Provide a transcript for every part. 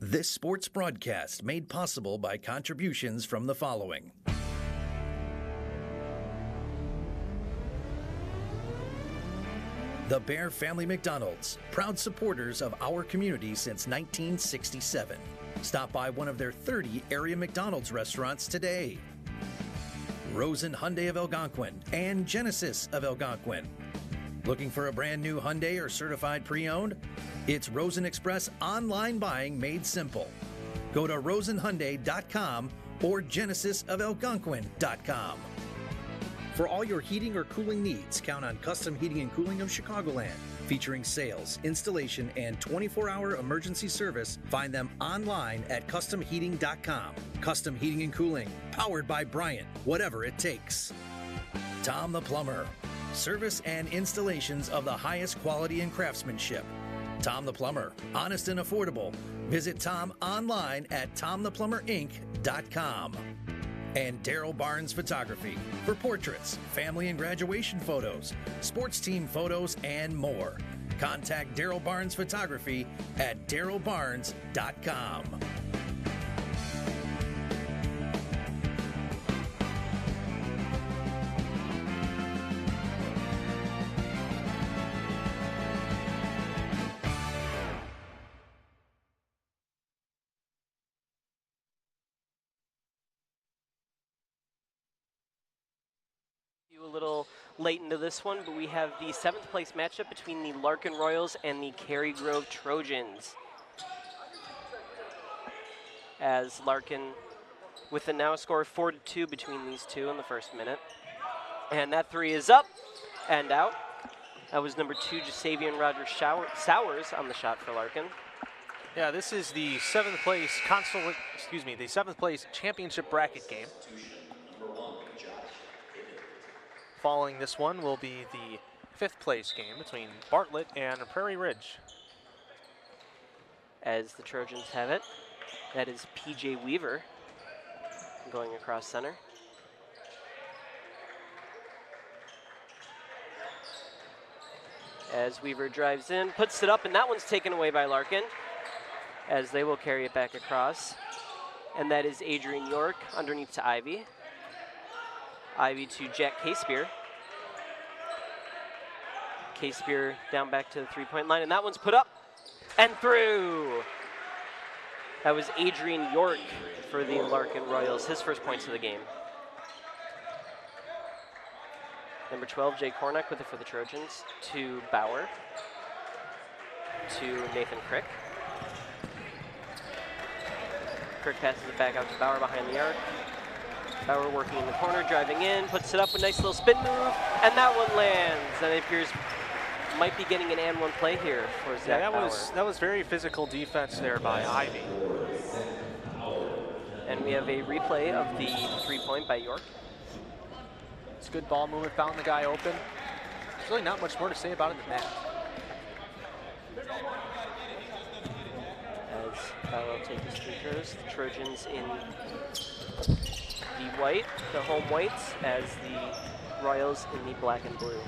This sports broadcast made possible by contributions from the following. The Bear Family McDonald's, proud supporters of our community since 1967. Stop by one of their 30 area McDonald's restaurants today. Rosen Hyundai of Algonquin and Genesis of Algonquin. Looking for a brand new Hyundai or certified pre-owned? It's Rosen Express online buying made simple. Go to rosenhyundai.com or genesisofelgonquin.com. For all your heating or cooling needs, count on Custom Heating and Cooling of Chicagoland. Featuring sales, installation, and 24-hour emergency service, find them online at customheating.com. Custom Heating and Cooling, powered by Bryant, whatever it takes. Tom the Plumber, service and installations of the highest quality and craftsmanship. Tom the Plumber, honest and affordable. Visit Tom online at tomtheplumberinc.com. And Daryl Barnes Photography for portraits, family and graduation photos, sports team photos, and more. Contact Daryl Barnes Photography at darylbarnes.com. A little late into this one, but we have the 7th place matchup between the Larkin Royals and the Cary-Grove Trojans. As Larkin, with a now score of 4-2 between these two in the first minute. And that three is up and out. That was number 2, Jasavian Rogers Sowers on the shot for Larkin. Yeah, this is the 7th place the 7th place championship bracket game. Following this one will be the 5th place game between Bartlett and Prairie Ridge. As the Trojans have it, that is PJ Weaver going across center. As Weaver drives in, puts it up, and that one's taken away by Larkin, as they will carry it back across. And that is Adrian York underneath to Ivy. Ivy to Jack Casebeer. Casebeer down back to the three-point line, and that one's put up and through. That was Adrian York for the Larkin Royals, his first points of the game. Number 12, Jay Kornak with it for the Trojans. To Bauer. To Nathan Crick. Crick passes it back out to Bauer behind the arc. Bauer working in the corner, driving in, puts it up, a nice little spin move, and that one lands. And it appears might be getting an and one play here for Zach Bauer. That was very physical defense there by Ivy. And we have a replay of the three-point by York. It's good ball movement, found the guy open. There's really not much more to say about it than that. As Bauer will take his free throws, the Trojans in the white, the home whites, as the Royals in the black and blue.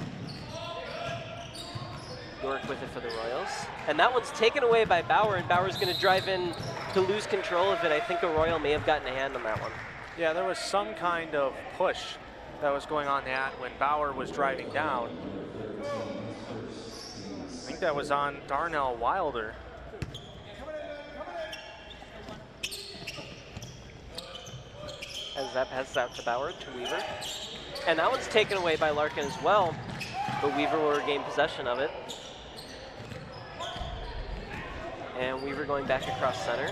York with it for the Royals. And that one's taken away by Bauer, and Bauer's going to drive in to lose control of it. I think a Royal may have gotten a hand on that one. Yeah, there was some kind of push that was going on that when Bauer was driving down. I think that was on Darnell Wilder. As that passes out to Bauer, to Weaver. And that one's taken away by Larkin as well, but Weaver will regain possession of it. And Weaver going back across center.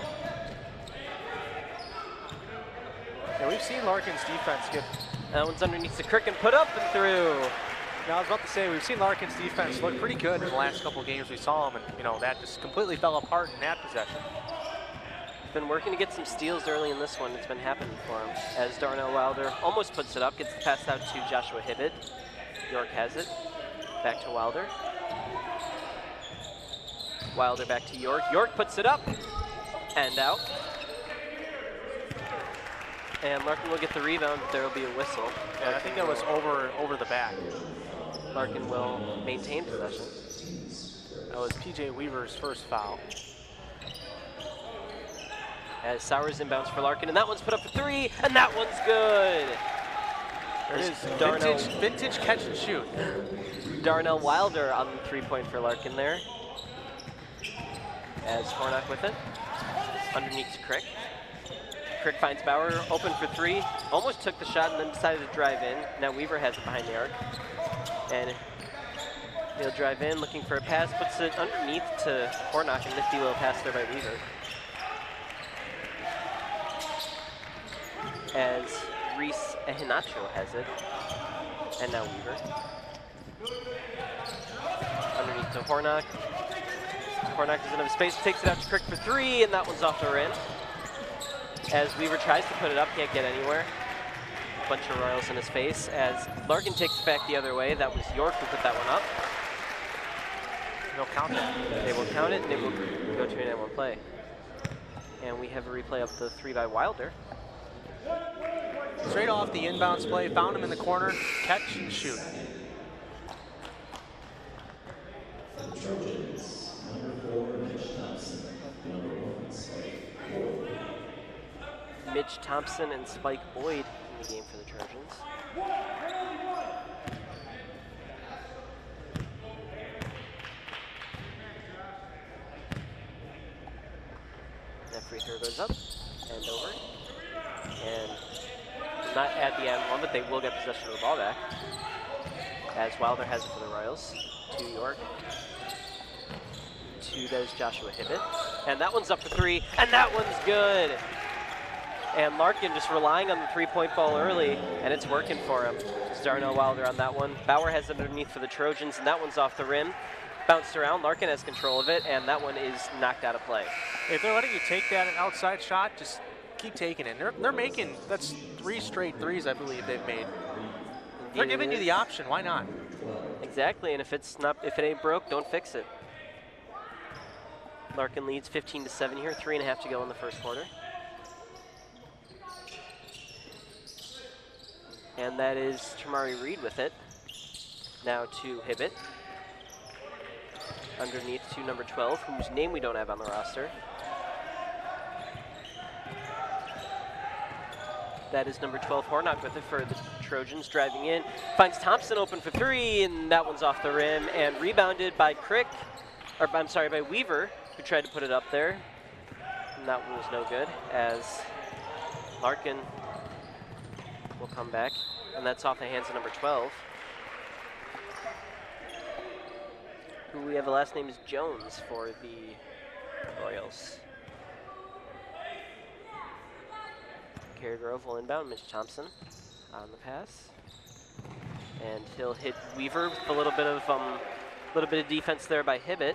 Yeah, we've seen Larkin's defense get... That one's underneath the Crick and put up and through. Now, I was about to say, we've seen Larkin's defense look pretty good in the last couple of games we saw him, and that just completely fell apart in that possession. Been working to get some steals early in this one. It's been happening for him. As Darnell Wilder almost puts it up, gets the pass out to Joshua Hibbett. York has it. Back to Wilder. Wilder back to York. York puts it up and out. And Larkin will get the rebound, but there will be a whistle. Yeah, I think that was over the back. Larkin will maintain possession. That was PJ Weaver's first foul. As Sowers inbounds for Larkin, and that one's put up for 3, and that one's good. There it is, vintage catch and shoot. Darnell Wilder on the 3-point for Larkin there. As Hornock with it. Underneath to Crick. Crick finds Bauer, open for 3. Almost took the shot and then decided to drive in. Now Weaver has it behind the arc. And he'll drive in, looking for a pass, puts it underneath to Hornock, and nifty little pass there by Weaver. As Reese Ehinacho has it, and now Weaver. Underneath to Hornock. Hornock doesn't have space, takes it out to Crick for 3, and that one's off the rim. As Weaver tries to put it up, can't get anywhere. Bunch of Royals in his face, as Larkin takes it back the other way. That was York who put that one up. They'll count it. They will count it, and it will go to an N1 play. And we have a replay of the 3 by Wilder. Straight off the inbounds play, found him in the corner, catch and shoot. Mitch Thompson and Spike Boyd in the game for the Trojans. That free throw goes up and over. And not at the N1, but they will get possession of the ball back. As Wilder has it for the Royals. To York. To those Joshua Hibbett. And that one's up for 3, and that one's good. And Larkin just relying on the 3-point ball early, and it's working for him. It's Darnell Wilder on that one. Bauer has it underneath for the Trojans, and that one's off the rim. Bounced around, Larkin has control of it, and that one is knocked out of play. If they're letting you take that outside shot, just keep taking it. They're making, that's 3 straight threes, I believe they've made. They're giving you the option, why not? Exactly, and if it ain't broke, don't fix it. Larkin leads 15-7 here, 3.5 to go in the first quarter. And that is Tamari Reed with it. Now to Hibbett. Underneath to number 12, whose name we don't have on the roster. That is number 12, Hornock with it for the Trojans, driving in. Finds Thompson open for 3, and that one's off the rim, and rebounded by by Weaver, who tried to put it up there. And that one was no good, as Larkin will come back, and that's off the hands of number 12. Who we have the last name is Jones for the Royals. Cary-Grove will inbound, Mitch Thompson on the pass. And he'll hit Weaver with a little bit of defense there by Hibbett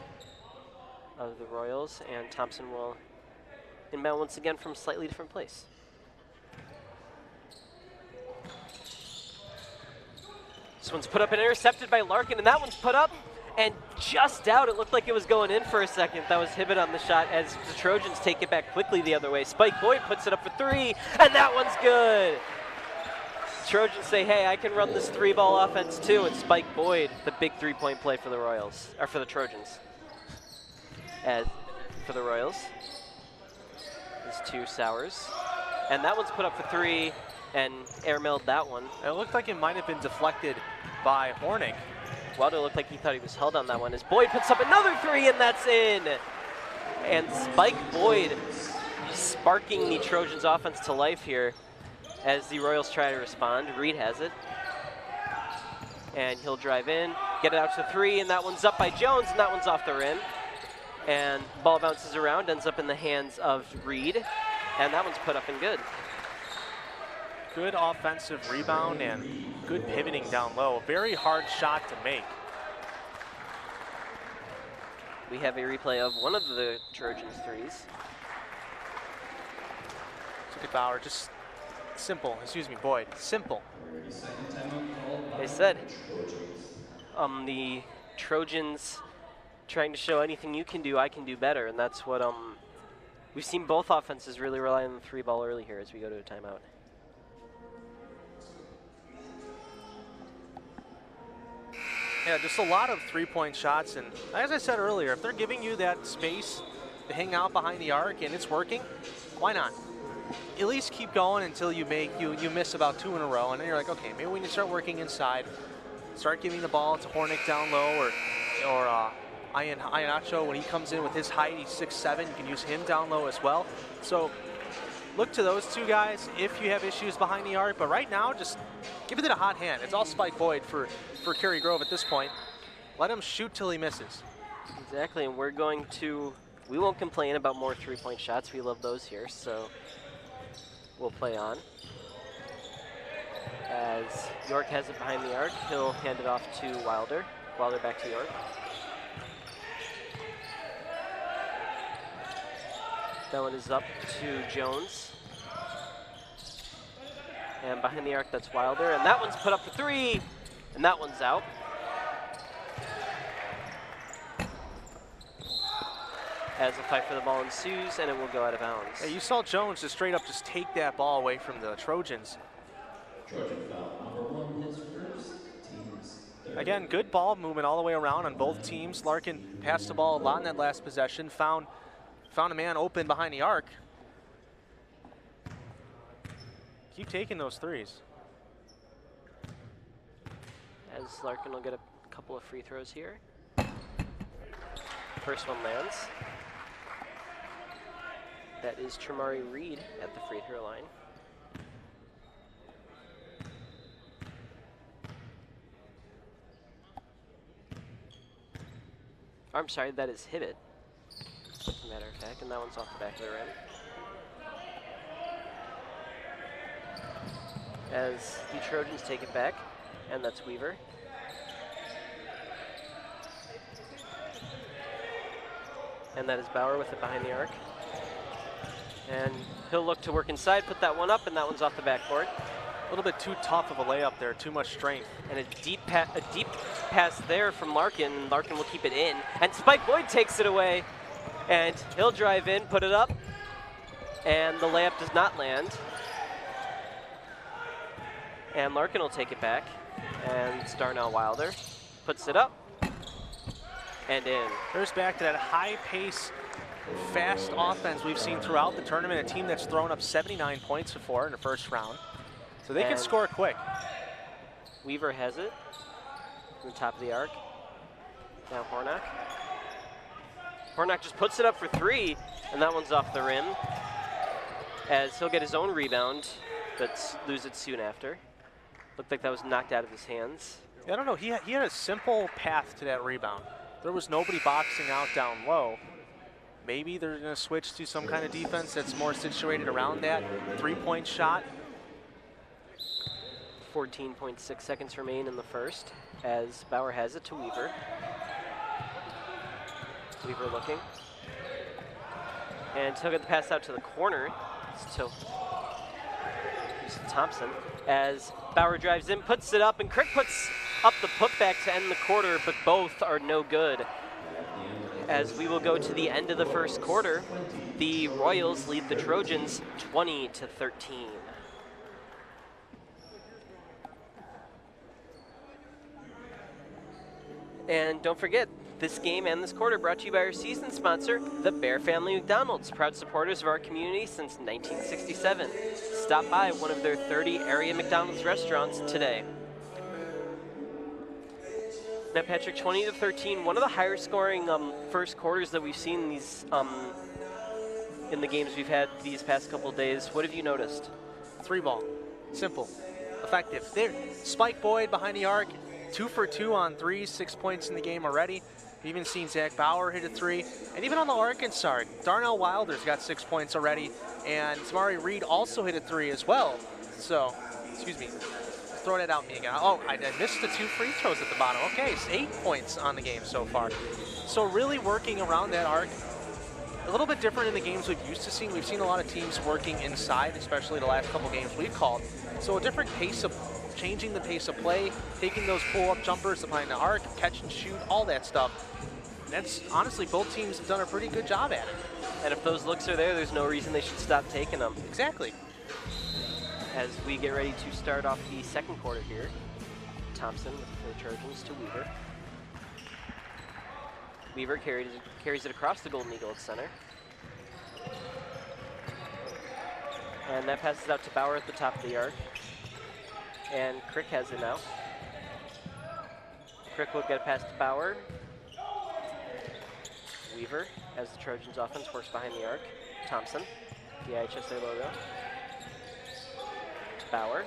of the Royals, and Thompson will inbound once again from a slightly different place. This one's put up and intercepted by Larkin, and that one's put up and just out. It looked like it was going in for a second. That was Hibbett on the shot as the Trojans take it back quickly the other way. Spike Boyd puts it up for 3, and that one's good. Trojans say, hey, I can run this 3-ball offense too, and Spike Boyd, the big 3-point play for the Royals, or for the Trojans. As for the Royals, is to Sowers, and that one's put up for 3, and airmailed that one. It looked like it might have been deflected by Hornick. Wilder looked like he thought he was held on that one as Boyd puts up another 3, and that's in. And Spike Boyd sparking the Trojans offense to life here as the Royals try to respond. Reed has it. And he'll drive in, get it out to 3, and that one's up by Jones, and that one's off the rim. And ball bounces around, ends up in the hands of Reed, and that one's put up and good. Good offensive rebound and good pivoting down low. Very hard shot to make. We have a replay of one of the Trojans' 3s. Look at Bauer, just simple, Boyd, simple. They said the Trojans trying to show anything you can do, I can do better, and that's what we've seen both offenses really rely on the 3-ball early here as we go to a timeout. Yeah, just a lot of 3-point shots, and as I said earlier, if they're giving you that space hang out behind the arc and it's working, why not? At least keep going until you miss about 2 in a row, and then you're like, okay, maybe we need to start working inside, start giving the ball to Hornick down low, or Iannacho when he comes in with his height, he's 6'7", you can use him down low as well. So look to those two guys if you have issues behind the arc, but right now just give it a hot hand. It's all Spike Boyd for Cary-Grove at this point. Let him shoot till he misses. Exactly, and we won't complain about more 3-point shots. We love those here, so we'll play on. As York has it behind the arc, he'll hand it off to Wilder. Wilder back to York. That one is up to Jones. And behind the arc, that's Wilder. And that one's put up for 3, and that one's out. As a fight for the ball ensues, and it will go out of bounds. Yeah, you saw Jones just straight up just take that ball away from the Trojans. Trojan foul number 1, his first, team's third. Again, good ball movement all the way around on both teams. Larkin passed the ball a lot in that last possession, found a man open behind the arc. Keep taking those threes. As Larkin will get a couple of free throws here. First one lands. That is Tramari Reed at the free throw line. I'm sorry, that is Hibbett, as a matter of fact, and that one's off the back of the rim. As the Trojans take it back, and that's Weaver. And that is Bauer with it behind the arc. And he'll look to work inside, put that one up, and that one's off the backboard. A little bit too tough of a layup there, too much strength. And a deep pass there from Larkin. Larkin will keep it in. And Spike Boyd takes it away. And he'll drive in, put it up. And the layup does not land. And Larkin will take it back. And it's Darnell Wilder. Puts it up. And in. There's back to that high pace, fast offense we've seen throughout the tournament. A team that's thrown up 79 points before in the first round. So they can score quick. Weaver has it from the top of the arc. Now Hornack. Hornack just puts it up for 3, and that one's off the rim. As he'll get his own rebound, but lose it soon after. Looked like that was knocked out of his hands. I don't know, he had a simple path to that rebound. There was nobody boxing out down low. Maybe they're gonna switch to some kind of defense that's more situated around that 3-point shot. 14.6 seconds remain in the first, as Bauer has it to Weaver. Weaver looking. And he'll get the pass out to the corner. It's to Thompson. As Bauer drives in, puts it up, and Crick puts up the putback to end the quarter, but both are no good. As we will go to the end of the first quarter, the Royals lead the Trojans 20-13. And don't forget, this game and this quarter brought to you by our season sponsor, the Bear Family McDonald's, proud supporters of our community since 1967. Stop by one of their 30 area McDonald's restaurants today. Now, Patrick, 20-13, one of the higher scoring first quarters that we've seen these in the games we've had these past couple of days. What have you noticed? 3-ball, simple, effective. There, Spike Boyd behind the arc, 2 for 2 on 3s, 6 points in the game already. We've even seen Zach Bauer hit a 3. And even on the Larkin side, Darnell Wilder's got 6 points already, and Tamari Reed also hit a 3 as well. So, excuse me, throw that out me again. Oh, I missed the 2 free throws at the bottom. Okay, it's 8 points on the game so far. So really working around that arc. A little bit different in the games we've used to seeing. We've seen a lot of teams working inside, especially the last couple games we've called. So a different pace of changing the pace of play, taking those pull-up jumpers behind the arc, catch and shoot, all that stuff. That's honestly, both teams have done a pretty good job at it. And if those looks are there, there's no reason they should stop taking them. Exactly. As we get ready to start off the second quarter here, Thompson with the Trojans to Weaver. Weaver carries it across the Golden Eagle at center. And that passes out to Bauer at the top of the arc. And Crick has it now. Crick will get past to Bauer. Weaver, as the Trojans offense works behind the arc. Thompson, the IHSA logo. To Bauer.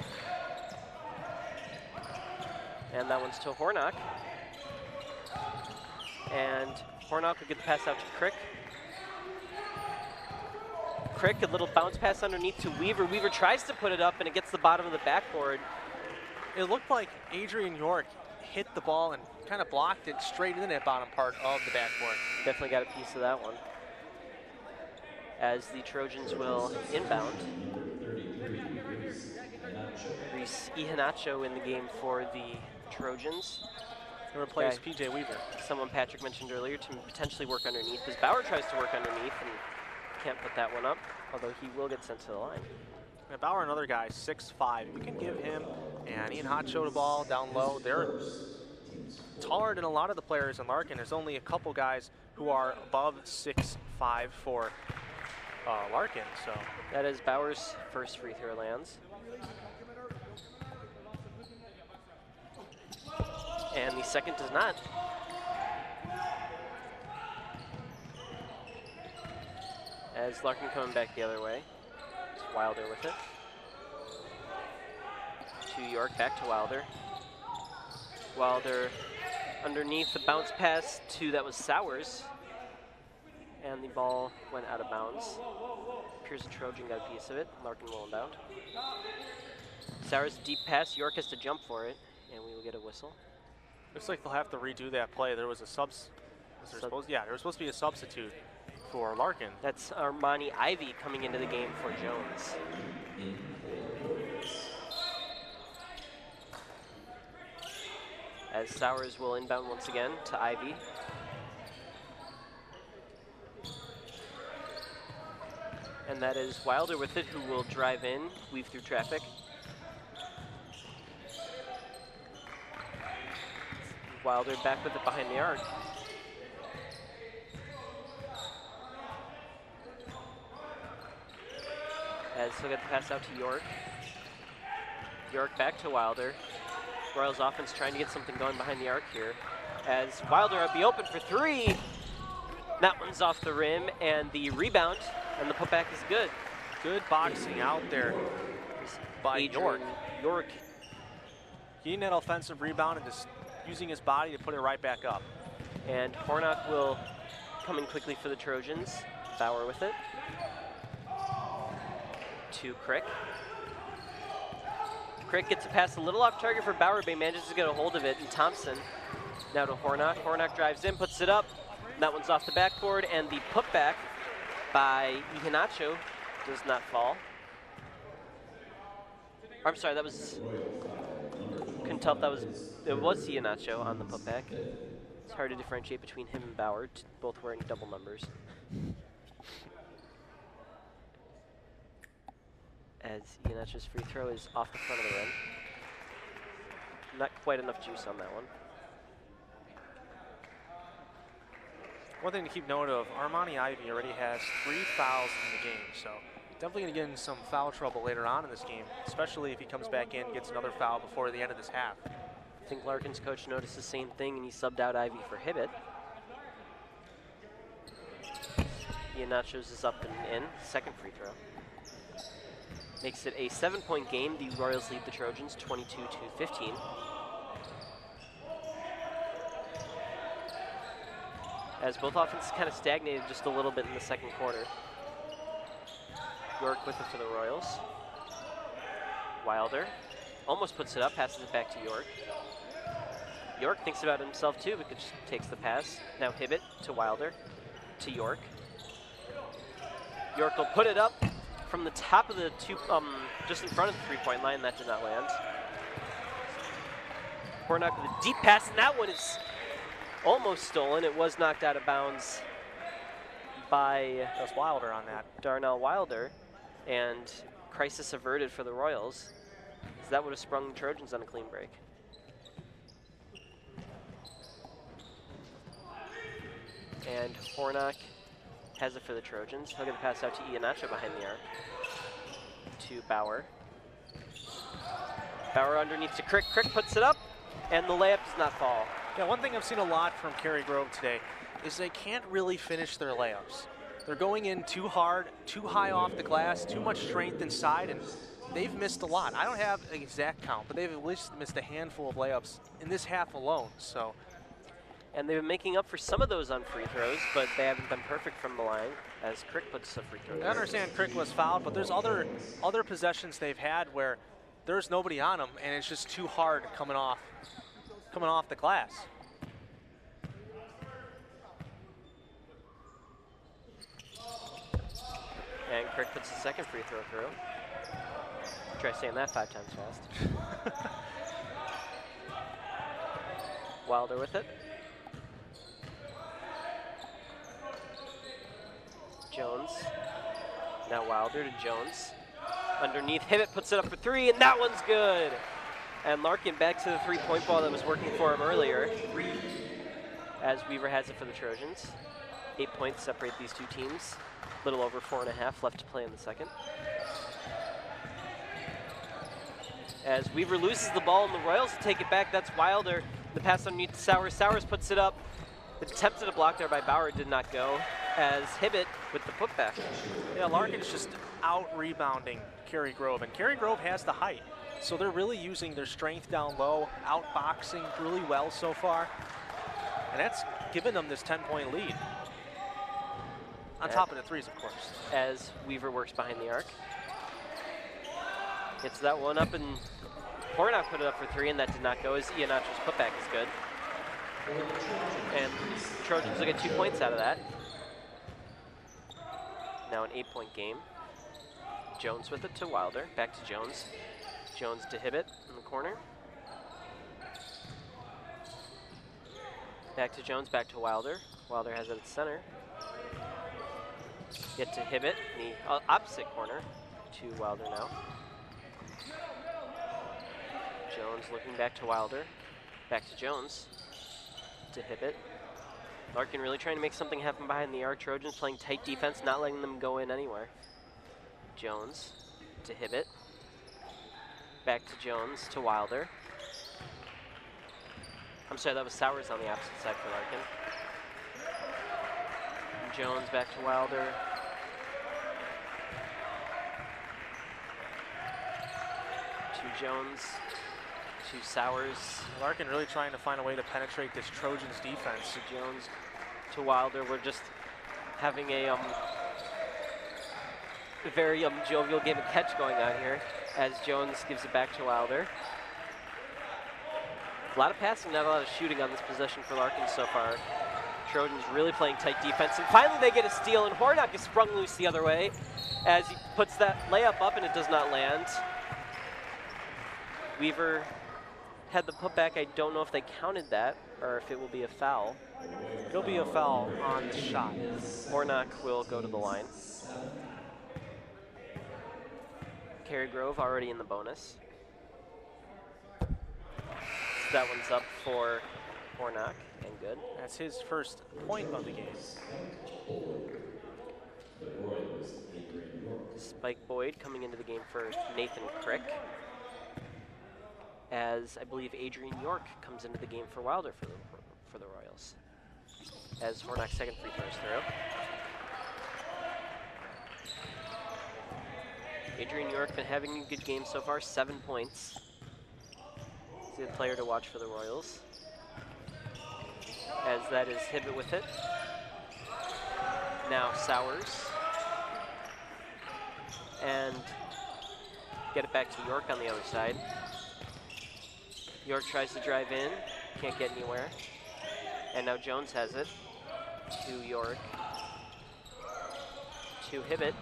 And that one's to Hornock. And Hornock will get the pass out to Crick. Crick, a little bounce pass underneath to Weaver. Weaver tries to put it up, and it gets the bottom of the backboard. It looked like Adrian York hit the ball and kind of blocked it straight in that bottom part of the backboard. Definitely got a piece of that one. As the Trojans will inbound. Reese Ihanacho in the game for the Trojans. He replaced PJ Weaver. Someone Patrick mentioned earlier to potentially work underneath, because Bauer tries to work underneath and can't put that one up, although he will get sent to the line. And Bauer, another guy, 6'5". You can give him and Ian Hotcho the ball down low. They're taller than a lot of the players in Larkin. There's only a couple guys who are above 6'5" for Larkin. So that is Bauer's first free throw lands. And the second does not. As Larkin coming back the other way. It's Wilder with it. To York, back to Wilder. Wilder underneath the bounce pass to, that was Sowers. And the ball went out of bounds. Appears the Trojan got a piece of it. Larkin will inbound. Sowers deep pass, York has to jump for it, and we will get a whistle. Looks like they'll have to redo that play. There was a there was supposed to be a substitute for Larkin. That's Armani Ivy coming into the game for Jones. As Sowers will inbound once again to Ivy. And that is Wilder with it, who will drive in, weave through traffic. Wilder back with it behind the arc. As he'll get the pass out to York. York back to Wilder. Royals offense trying to get something going behind the arc here. As Wilder will be open for three. That one's off the rim, and the rebound and the putback is good. Good boxing out there by York. York getting that offensive rebound and just using his body to put it right back up. And Hornock will come in quickly for the Trojans. Bauer with it. To Crick. Crick gets a pass a little off target for Bauer, but he manages to get a hold of it. And Thompson now to Hornock. Hornock drives in, puts it up. That one's off the backboard, and the putback by Ihanacho does not fall. I'm sorry, that was, couldn't tell if that was, it was Ihanacho on the putback. It's hard to differentiate between him and Bauer, both wearing double numbers. As Ihanacho's free throw is off the front of the rim. Not quite enough juice on that one. One thing to keep note of, Armani Ivy already has 3 fouls in the game, so definitely going to get in some foul trouble later on in this game, especially if he comes back in and gets another foul before the end of this half. I think Larkin's coach noticed the same thing, and he subbed out Ivy for Hibbett. Ihanacho's is up and in, second free throw. Makes it a 7-point game. The Royals lead the Trojans 22-15. As both offenses kind of stagnated just a little bit in the second quarter. York with it for the Royals. Wilder almost puts it up, passes it back to York. York thinks about it himself too, but just takes the pass. Now Hibbett to Wilder, to York. York will put it up from the top of the just in front of the three-point line. That did not land. Hornock with a deep pass, and that one is almost stolen. It was knocked out of bounds by That was Wilder on that. Darnell Wilder, and crisis averted for the Royals, as that would have sprung the Trojans on a clean break. And Hornock has it for the Trojans. He'll get the pass out to Iheanacho behind the arc. To Bauer. Bauer underneath to Crick. Crick puts it up, and the layup does not fall. Yeah, one thing I've seen a lot from Cary-Grove today is they can't really finish their layups. They're going in too hard, too high off the glass, too much strength inside, and they've missed a lot. I don't have an exact count, but they've at least missed a handful of layups in this half alone. So, and they've been making up for some of those on free throws, but they haven't been perfect from the line as Crick puts a free throw. I understand Crick was fouled, but there's other possessions they've had where there's nobody on them, and it's just too hard coming off the glass. And Crick puts the second free throw through. Try saying that 5 times fast. Wilder with it. Jones. Now Wilder to Jones. Underneath, Hibbett puts it up for 3, and that one's good. And Larkin back to the three-point ball that was working for him earlier, as Weaver has it for the Trojans. 8 points separate these two teams. A little over 4.5 left to play in the second. As Weaver loses the ball and the Royals will take it back, that's Wilder. The pass underneath to Sowers. Sowers puts it up. Attempted a block there by Bauer, did not go. As Hibbett with the putback. Yeah, Larkin's just out-rebounding Cary-Grove, and Cary-Grove has the height. So they're really using their strength down low, outboxing really well so far. And that's given them this 10-point lead. On top of the threes, of course. As Weaver works behind the arc. Gets that one up, and Hornock put it up for 3, and that did not go, as Iheanacho's putback is good. And Trojans will get 2 points out of that. Now an 8-point game. Jones with it to Wilder. Back to Jones. Jones to Hibbett in the corner. Back to Jones, back to Wilder. Wilder has it at center. Get to Hibbett in the opposite corner to Wilder now. Jones looking back to Wilder. Back to Jones. To Hibbett. Larkin really trying to make something happen behind the arc. Trojans playing tight defense, not letting them go in anywhere. Jones to Hibbett. Back to Jones to Wilder. I'm sorry, that was Sowers on the opposite side for Larkin. Jones back to Wilder. To Jones. To Sowers. Larkin really trying to find a way to penetrate this Trojans defense. To Jones. To Wilder. We're just having a very jovial game of catch going on here as Jones gives it back to Wilder. A lot of passing, not a lot of shooting on this possession for Larkin so far. Trojans really playing tight defense, and finally they get a steal, and Hornock is sprung loose the other way as he puts that layup up, and it does not land. Weaver had the putback. I don't know if they counted that or if it will be a foul. It'll be a foul on the shot. Hornock will go to the line. Cary-Grove already in the bonus. That one's up for Hornock, and good. That's his first point of the game. Spike Boyd coming into the game for Nathan Crick, as I believe Adrian York comes into the game for Wilder for the Royals, as Hornock's second free throw is through. Adrian York been having a good game so far, 7 points. He's a player to watch for the Royals, as that is Hibbett with it. Now Sowers. And get it back to York on the other side. York tries to drive in, can't get anywhere. And now Jones has it to York. To Hibbett.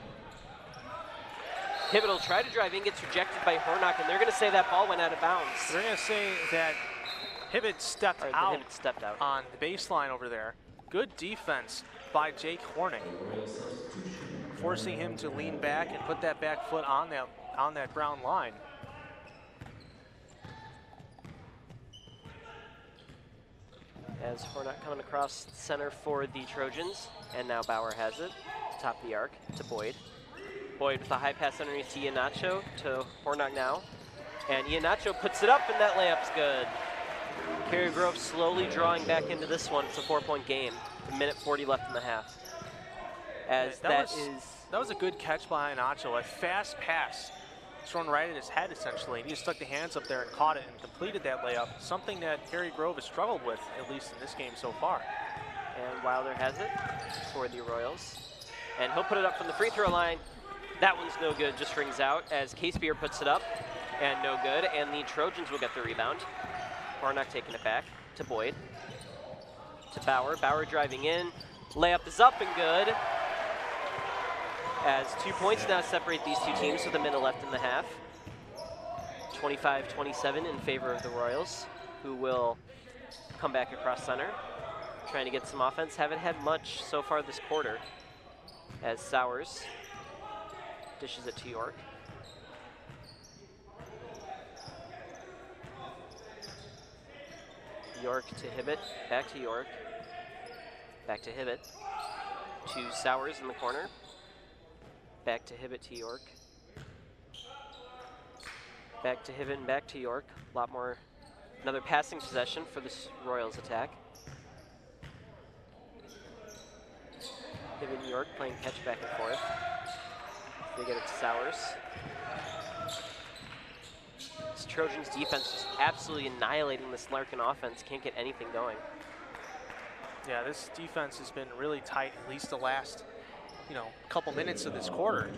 Hibbett will try to drive in, gets rejected by Hornock, and they're going to say that ball went out of bounds. They're going to say that Hibbett stepped out on the baseline over there. Good defense by Jake Hornick, forcing him to lean back and put that back foot on that ground line. As Hornok coming across center for the Trojans, and now Bauer has it. Top of the arc to Boyd. Boyd with a high pass underneath to Iheanacho to Hornok now. And Iheanacho puts it up, and that layup's good. Cary-Grove slowly drawing back into this one. It's a 4-point game. A minute 40 left in the half. As that was a good catch by Iheanacho. A fast pass thrown right at his head, essentially. And he just stuck the hands up there and caught it and completed that layup. Something that Cary-Grove has struggled with, at least in this game so far. And Wilder has it for the Royals. And he'll put it up from the free throw line. That one's no good, just rings out as Casebeer puts it up. And no good, and the Trojans will get the rebound. Hornok taking it back to Boyd. To Bauer. Bauer driving in. Layup is up and good. As 2 points now separate these two teams with a minute left in the half. 25-27 in favor of the Royals, who will come back across center. Trying to get some offense. Haven't had much so far this quarter. As Sowers dishes it to York. York to Hibbett, back to York, back to Hibbett, to Sowers in the corner, back to Hibbett to York, back to Hibbett and back to York. A lot more, another passing possession for this Royals attack. Hibbett and York playing catch back and forth. They get it to Sowers. This Trojans defense just absolutely annihilating this Larkin offense. Can't get anything going. Yeah, this defense has been really tight, at least the last, couple minutes of this quarter.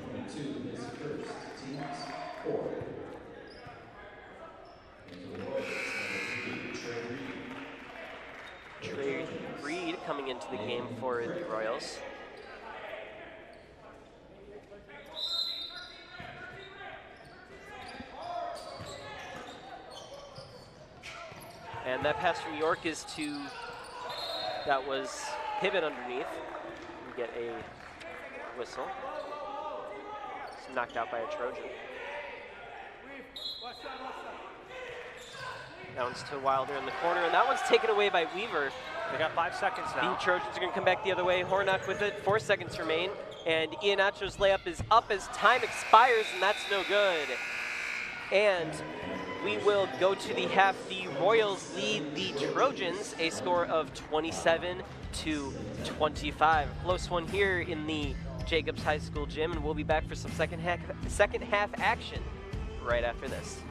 Trey Reed coming into the game for the Royals. And that pass from York is to, that was Hibbett underneath. We get a whistle. It's knocked out by a Trojan. That one's to Wilder in the corner, and that one's taken away by Weaver. They got 5 seconds now. The Trojans are going to come back the other way. Hornok with it, 4 seconds remain. And Iheanacho's layup is up as time expires, and that's no good. And we will go to the half. The Royals lead the Trojans a score of 27-25. Close one here in the Jacobs High School gym, and we'll be back for some second half action right after this.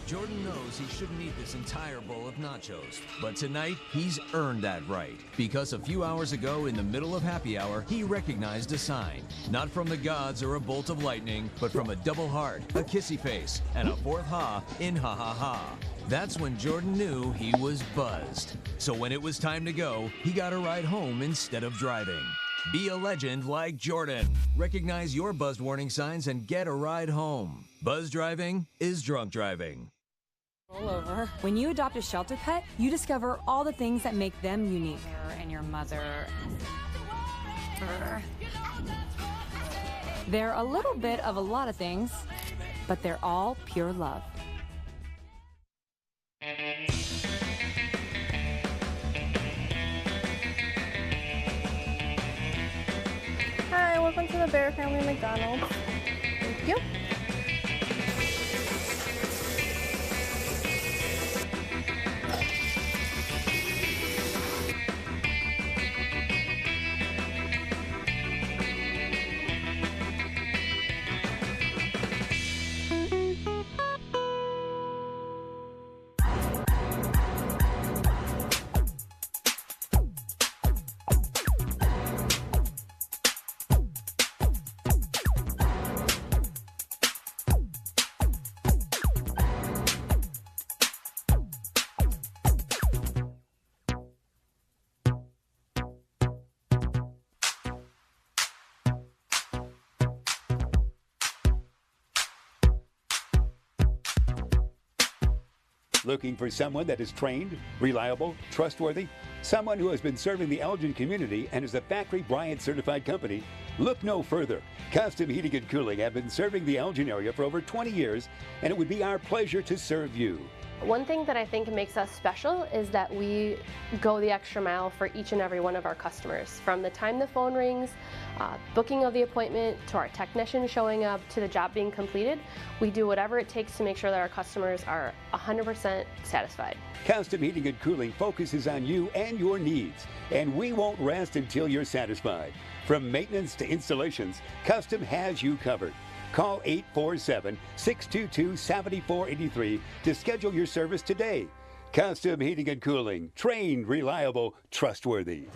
Jordan knows he shouldn't eat this entire bowl of nachos, but tonight he's earned that right, because a few hours ago in the middle of happy hour, he recognized a sign, not from the gods or a bolt of lightning, but from a double heart, a kissy face, and a fourth ha in ha ha ha. That's when Jordan knew he was buzzed. So when it was time to go, he got a ride home instead of driving. Be a legend like Jordan. Recognize your buzzed warning signs and get a ride home. Buzz driving is drunk driving. Roll over. When you adopt a shelter pet, you discover all the things that make them unique. And your mother. They're a little bit of a lot of things, but they're all pure love. Hi, welcome to the Bear Family McDonald's. Thank you. Looking for someone that is trained, reliable, trustworthy? Someone who has been serving the Elgin community and is a Factory Bryant certified company? Look no further. Custom Heating and Cooling have been serving the Elgin area for over 20 years, and it would be our pleasure to serve you. One thing that I think makes us special is that we go the extra mile for each and every one of our customers. From the time the phone rings, booking of the appointment, to our technician showing up, to the job being completed, we do whatever it takes to make sure that our customers are 100% satisfied. Custom Heating and Cooling focuses on you and your needs, and we won't rest until you're satisfied. From maintenance to installations, Custom has you covered. Call 847-622-7483 to schedule your service today. Custom Heating and Cooling, trained, reliable, trustworthy.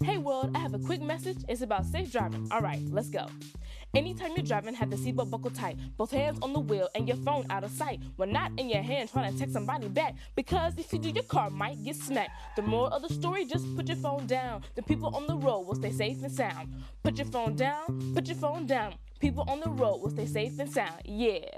Hey world, I have a quick message. It's about safe driving. All right, let's go. Anytime you're driving, have the seatbelt buckled tight, both hands on the wheel and your phone out of sight. When not in your hand trying to text somebody back, because if you do, your car might get smacked. The moral of the story, just put your phone down. The people on the road will stay safe and sound. Put your phone down, put your phone down. People on the road will stay safe and sound. Yeah.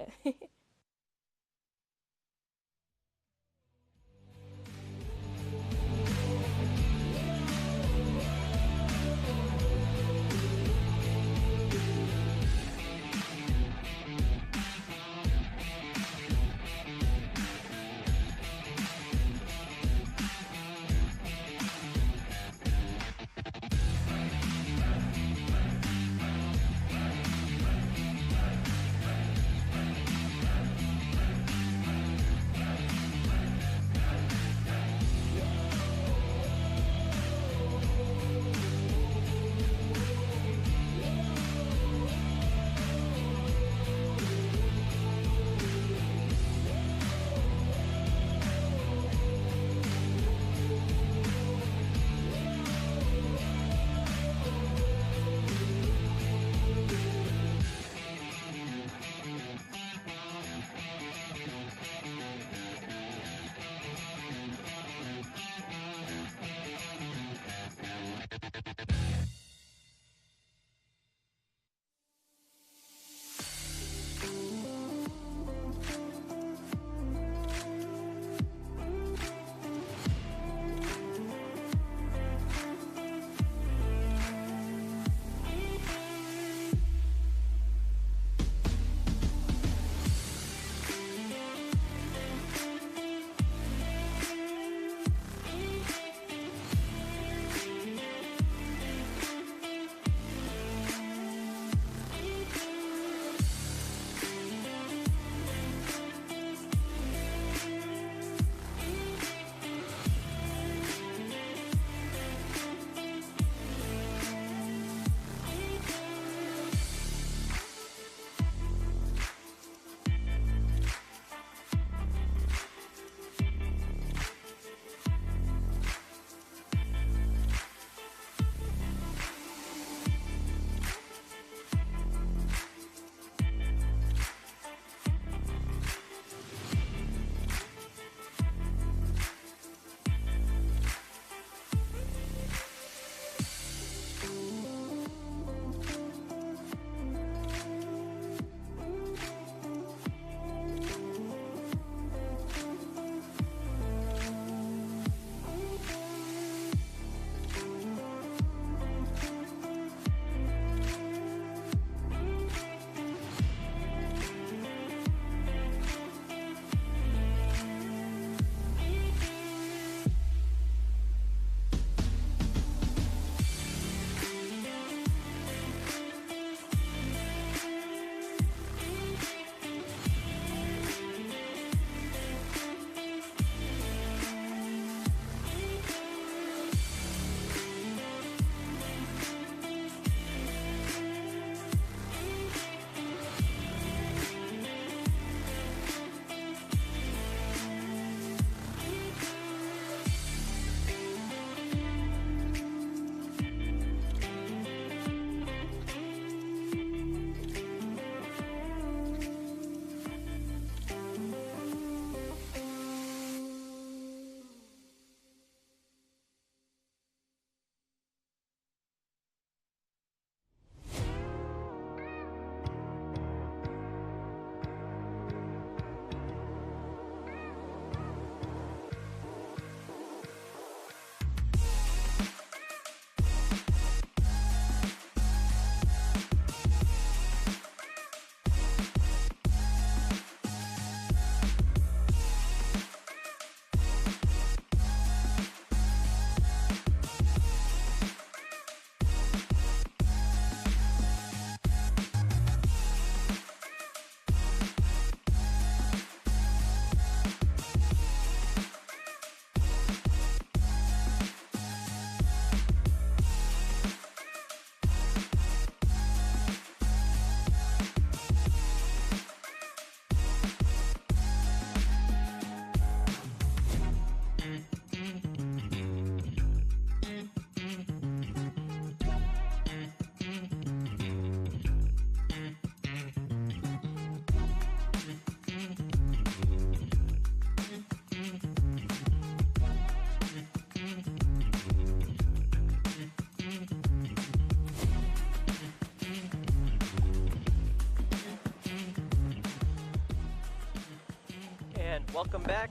Welcome back.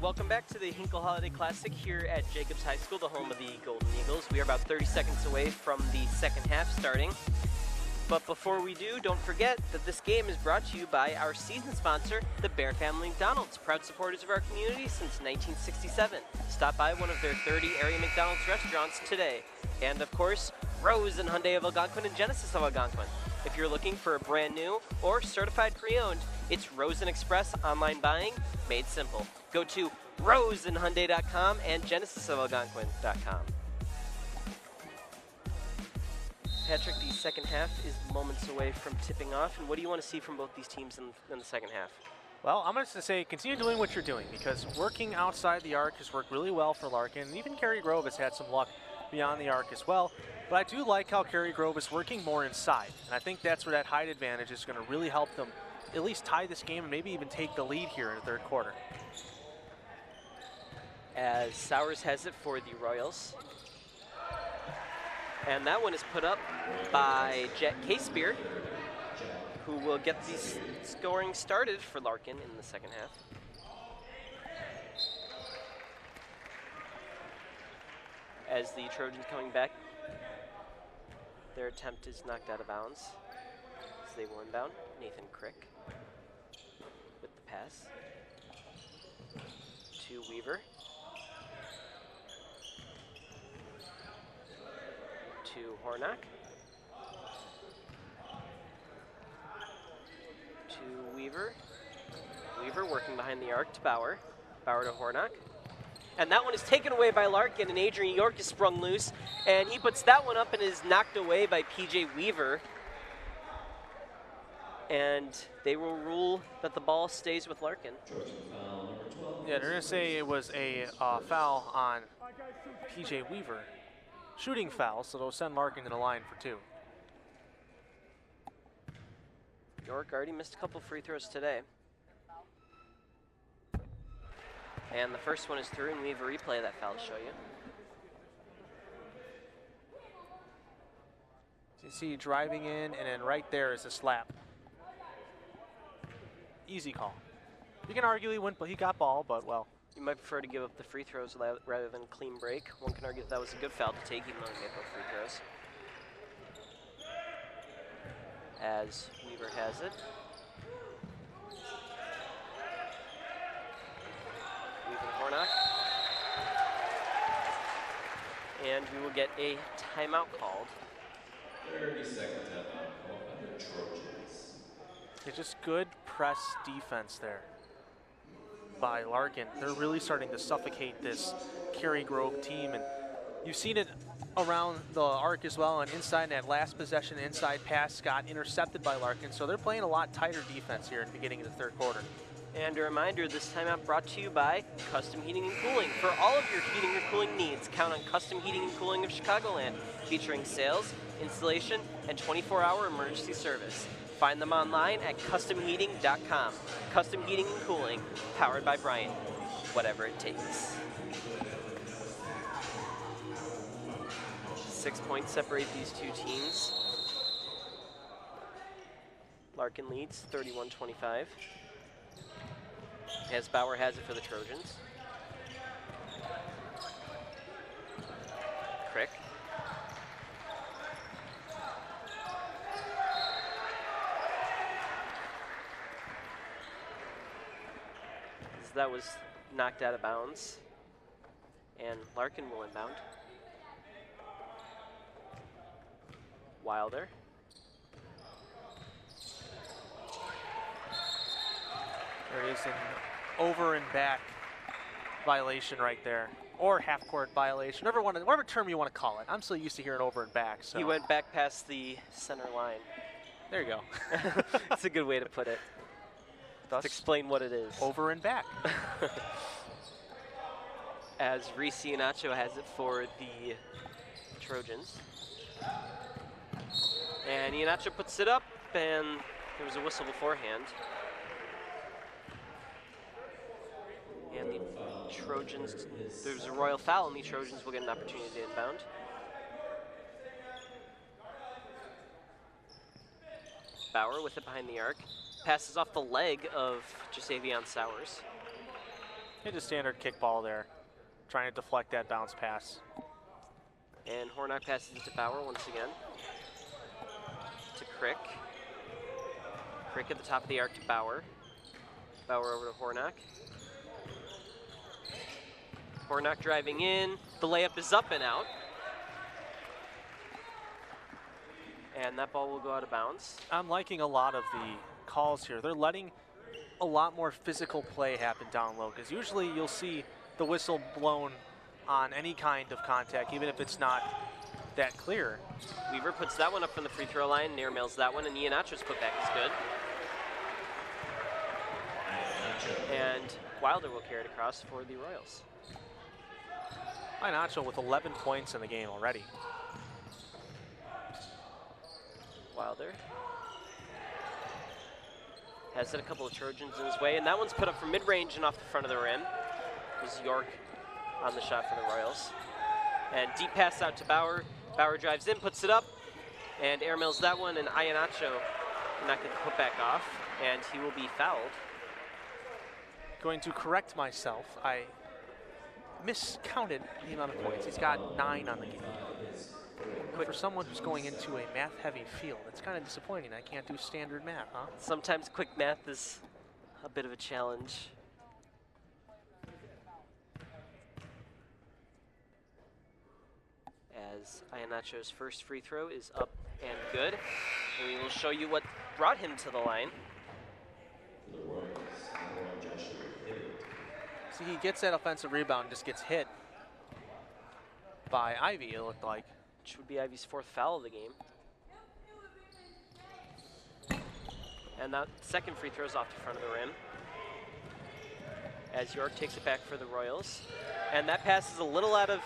Welcome back to the Hinkle Holiday Classic here at Jacobs High School, the home of the Golden Eagles. We are about 30 seconds away from the second half starting. But before we do, don't forget that this game is brought to you by our season sponsor, the Bear Family McDonald's, proud supporters of our community since 1967. Stop by one of their 30 area McDonald's restaurants today. And of course, Rose and Hyundai of Algonquin and Genesis of Algonquin. If you're looking for a brand new or certified pre-owned, it's Rose and Express online buying made simple. Go to roseandhyundai.com and genesisofalgonquin.com. Patrick, the second half is moments away from tipping off, and what do you want to see from both these teams in the second half? Well, I'm going to say continue doing what you're doing, because working outside the arc has worked really well for Larkin. Even Cary-Grove has had some luck beyond the arc as well. But I do like how Cary-Grove is working more inside, and I think that's where that height advantage is going to really help them at least tie this game and maybe even take the lead here in the third quarter. As Sowers has it for the Royals. And that one is put up by Jet K-Spear, who will get the scoring started for Larkin in the second half. As the Trojans coming back, their attempt is knocked out of bounds. As they will inbound, Nathan Crick with the pass to Weaver. To Hornock. To Weaver. Weaver working behind the arc to Bauer. Bauer to Hornock. And that one is taken away by Larkin, and Adrian York is sprung loose. And he puts that one up and is knocked away by PJ Weaver. And they will rule that the ball stays with Larkin. Yeah, they're going to say it was a foul on PJ Weaver. Shooting foul, so they'll send Larkin to the line for 2. York already missed a couple free throws today. And the first one is through, and we have a replay of that foul to show you. You see driving in, and then right there is a slap. Easy call. You can argue he got ball, but well. You might prefer to give up the free throws rather than clean break. One can argue that was a good foul to take, even though he gave up free throws. As Weaver has it. Weaver to Hornock. And we will get a timeout called. 30-second timeout called by the Trojans. It's just good press defense there by Larkin. They're really starting to suffocate this Cary-Grove team, and you've seen it around the arc as well, and inside that last possession inside pass got intercepted by Larkin, so they're playing a lot tighter defense here at the beginning of the third quarter. And a reminder, this timeout brought to you by Custom Heating and Cooling. For all of your heating or cooling needs, count on Custom Heating and Cooling of Chicagoland, featuring sales, installation, and 24-hour emergency service. Find them online at customheating.com. Custom Heating and Cooling, powered by Bryant. Whatever it takes. 6 points separate these two teams. Larkin leads 31-25. As Bauer has it for the Trojans. Crick. That was knocked out of bounds, and Larkin will inbound. Wilder. There is an over and back violation right there, or half court violation, whatever term you want to call it. I'm so used to hearing over and back. So. He went back past the center line. There you go. That's a good way to put it. To explain what it is. Over and back. As Reese Iannaccio has it for the Trojans. And Iannaccio puts it up, and there was a whistle beforehand. And the Trojans, there's a royal foul, and the Trojans will get an opportunity to inbound. Bauer with it behind the arc. Passes off the leg of Jasavion Sowers. Hit a standard kickball there, trying to deflect that bounce pass. And Hornock passes it to Bauer once again. To Crick. Crick at the top of the arc to Bauer. Bauer over to Hornock. Hornock driving in. The layup is up and out. And that ball will go out of bounds. I'm liking a lot of the calls here. They're letting a lot more physical play happen down low, because usually you'll see the whistle blown on any kind of contact, even if it's not that clear. Weaver puts that one up from the free throw line, near mails that one, and Iannacho's putback is good. And Wilder will carry it across for the Royals. Iannacho with 11 points in the game already. Wilder has hit a couple of Trojans in his way, and that one's put up from mid-range and off the front of the rim. It was York on the shot for the Royals. And deep pass out to Bauer. Bauer drives in, puts it up, and airmails that one, and Iannacho not get the putback off, and he will be fouled. Going to correct myself. I miscounted the amount of points. He's got 9 on the game. For someone who's going into a math-heavy field, it's kind of disappointing. I can't do standard math, huh? Sometimes quick math is a bit of a challenge. As Iannacho's first free throw is up and good. And we will show you what brought him to the line. See, he gets that offensive rebound and just gets hit by Ivy, it looked like. Which would be Ivy's 4th foul of the game. And that second free throw is off the front of the rim. As York takes it back for the Royals. And that pass is a little out of,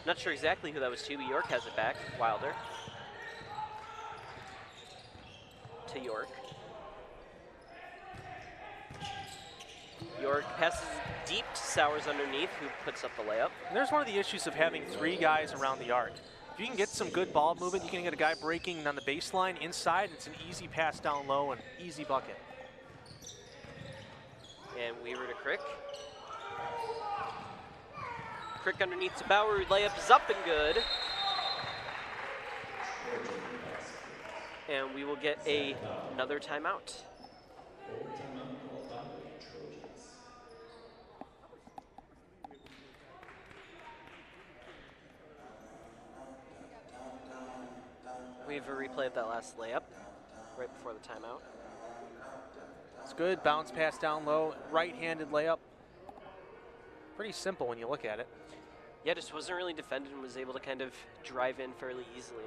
not sure exactly who that was to, but York has it back. Wilder. To York. York passes deep to Sowers underneath, who puts up the layup. And there's one of the issues of having 3 guys around the arc. If you can get some good ball movement, you can get a guy breaking on the baseline inside. It's an easy pass down low and easy bucket. And Weaver to Crick. Crick underneath to Bauer. Layup is up and good. And we will get another timeout. We have a replay of that last layup right before the timeout. It's good, bounce pass down low, right-handed layup. Pretty simple when you look at it. Yeah, just wasn't really defended and was able to kind of drive in fairly easily.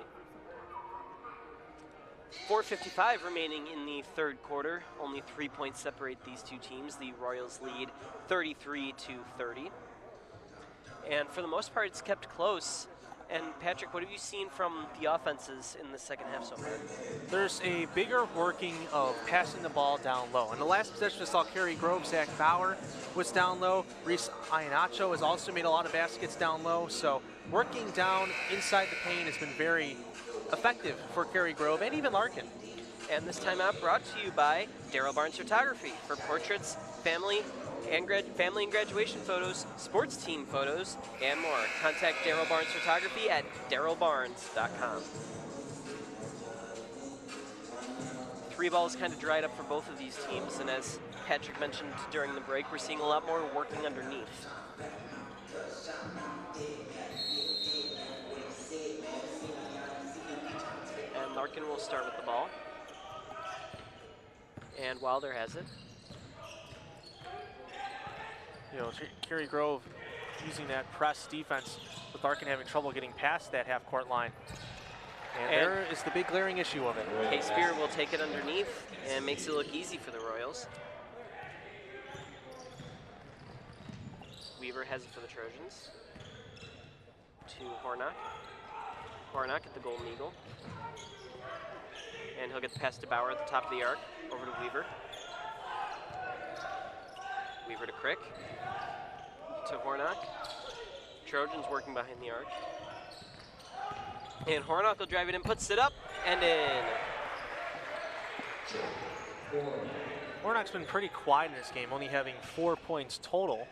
4:55 remaining in the third quarter. Only 3 points separate these two teams. The Royals lead 33-30. And for the most part, it's kept close. And Patrick, what have you seen from the offenses in the second half so far? There's a bigger working of passing the ball down low. In the last possession, I saw Cary-Grove, Zach Bauer was down low. Reese Iannacho has also made a lot of baskets down low. So working down inside the paint has been very effective for Cary-Grove and even Larkin. And this timeout brought to you by Darryl Barnes Photography for portraits, family and graduation photos, sports team photos, and more. Contact Darryl Barnes Photography at darrylbarnes.com. 3 balls kind of dried up for both of these teams, and as Patrick mentioned during the break, we're seeing a lot more working underneath. And Larkin will start with the ball. And Wilder has it. You know, Cary-Grove using that press defense with Larkin having trouble getting past that half-court line. And there is the big glaring issue of it. K-Spear will take it underneath and makes it look easy for the Royals. Weaver has it for the Trojans. To Hornock. Hornock at the Golden Eagle. And he'll get the pass to Bauer at the top of the arc. Over to Weaver. Weaver to Crick. To Hornock. Trojans working behind the arc. And Hornock will drive it in, puts it up, and in. Hornock's been pretty quiet in this game, only having 4 points total.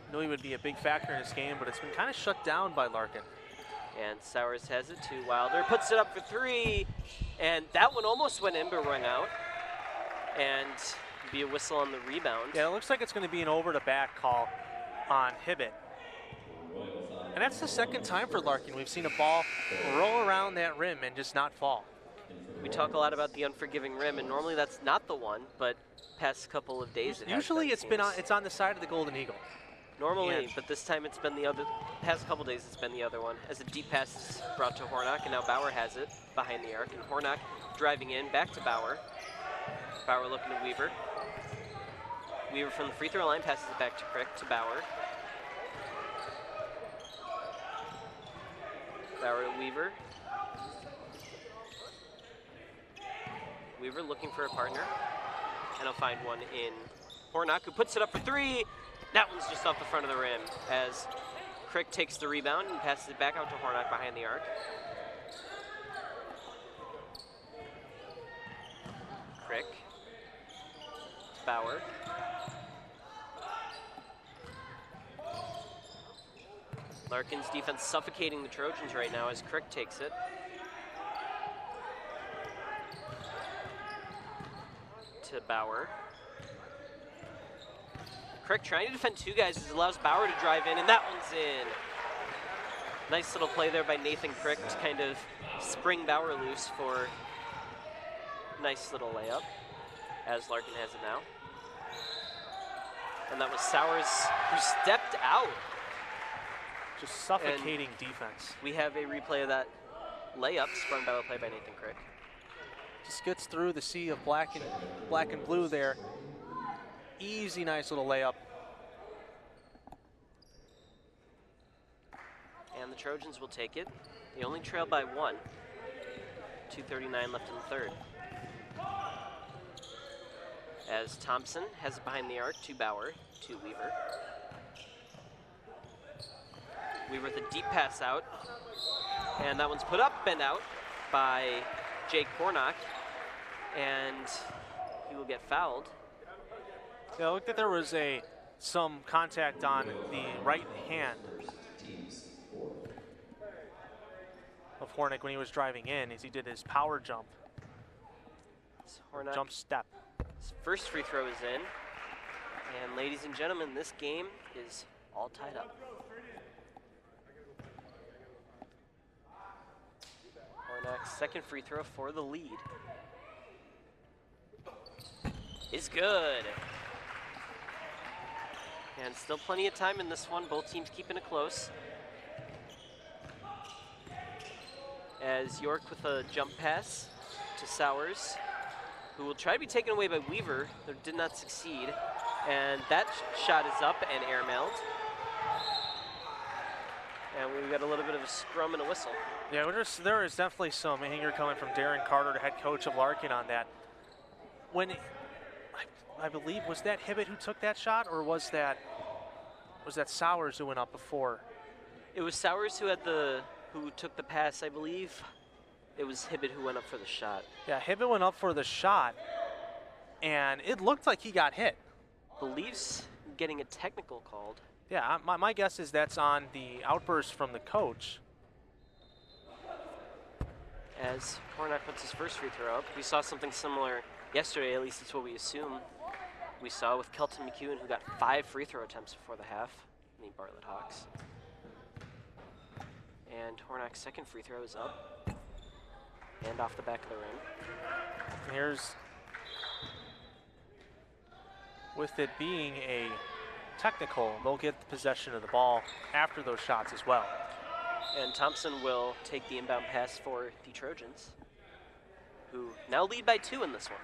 I know he would be a big factor in this game, but it's been kind of shut down by Larkin. And Sowers has it to Wilder, puts it up for 3, and that one almost went in but rung out. And be a whistle on the rebound. Yeah, it looks like it's going to be an over-the-back call on Hibbett. And that's the second time for Larkin. We've seen a ball roll around that rim and just not fall. We talk a lot about the unforgiving rim, and normally that's not the one, but past couple of days it usually has it's on the side of the Golden Eagle. Normally, Yeah. but this time it's been the other. Past couple days it's been the other one. As a deep pass is brought to Hornock, and now Bauer has it behind the arc, and Hornock driving in back to Bauer. Bauer looking to Weaver. Weaver from the free throw line passes it back to Crick to Bauer. Bauer to Weaver. Weaver looking for a partner, and he'll find one in Hornock, who puts it up for 3. That one's just off the front of the rim as Crick takes the rebound and passes it back out to Hornock behind the arc. Crick. Bauer. Larkin's defense suffocating the Trojans right now as Crick takes it. To Bauer. Crick trying to defend 2 guys as allows Bauer to drive in, and that one's in. Nice little play there by Nathan Crick to kind of spring Bauer loose for a nice little layup as Larkin has it now. And that was Sowers who stepped out. Just suffocating defense. We have a replay of that layup sprung by a play by Nathan Crick. Just gets through the sea of black and blue there. Easy, nice little layup. And the Trojans will take it. They only trail by 1. 2:39 left in the third. As Thompson has it behind the arc to Bauer, to Weaver. Weaver with a deep pass out. And that one's put up and out by Jake Hornock. And he will get fouled. Yeah, looked like there was some contact on the right hand of Hornock when he was driving in as he did his power jump. Hornock, jump step. His first free throw is in. And ladies and gentlemen, this game is all tied up. Hornock's second free throw for the lead is good. And still plenty of time in this one. Both teams keeping it close. As York with a jump pass to Sowers, who will try to be taken away by Weaver, but did not succeed. And that shot is up and airmailed. And we've got a little bit of a scrum and a whistle. Yeah, there is definitely some anger coming from Darren Carter, the head coach of Larkin, on that. When I believe, was that Hibbett who took that shot, or was that Sowers who went up before? It was Sowers who took the pass, I believe. It was Hibbett who went up for the shot. Yeah, Hibbett went up for the shot, and it looked like he got hit. Believes getting a technical called. Yeah, my guess is that's on the outburst from the coach. As Hornock puts his first free throw up, we saw something similar yesterday, at least it's what we assume. We saw with Kelton McEwen, who got 5 free throw attempts before the half in the Bartlett Hawks. And Hornock's second free throw is up and off the back of the rim. Here's, with it being a technical, they'll get the possession of the ball after those shots as well. And Thompson will take the inbound pass for the Trojans, who now lead by 2 in this one.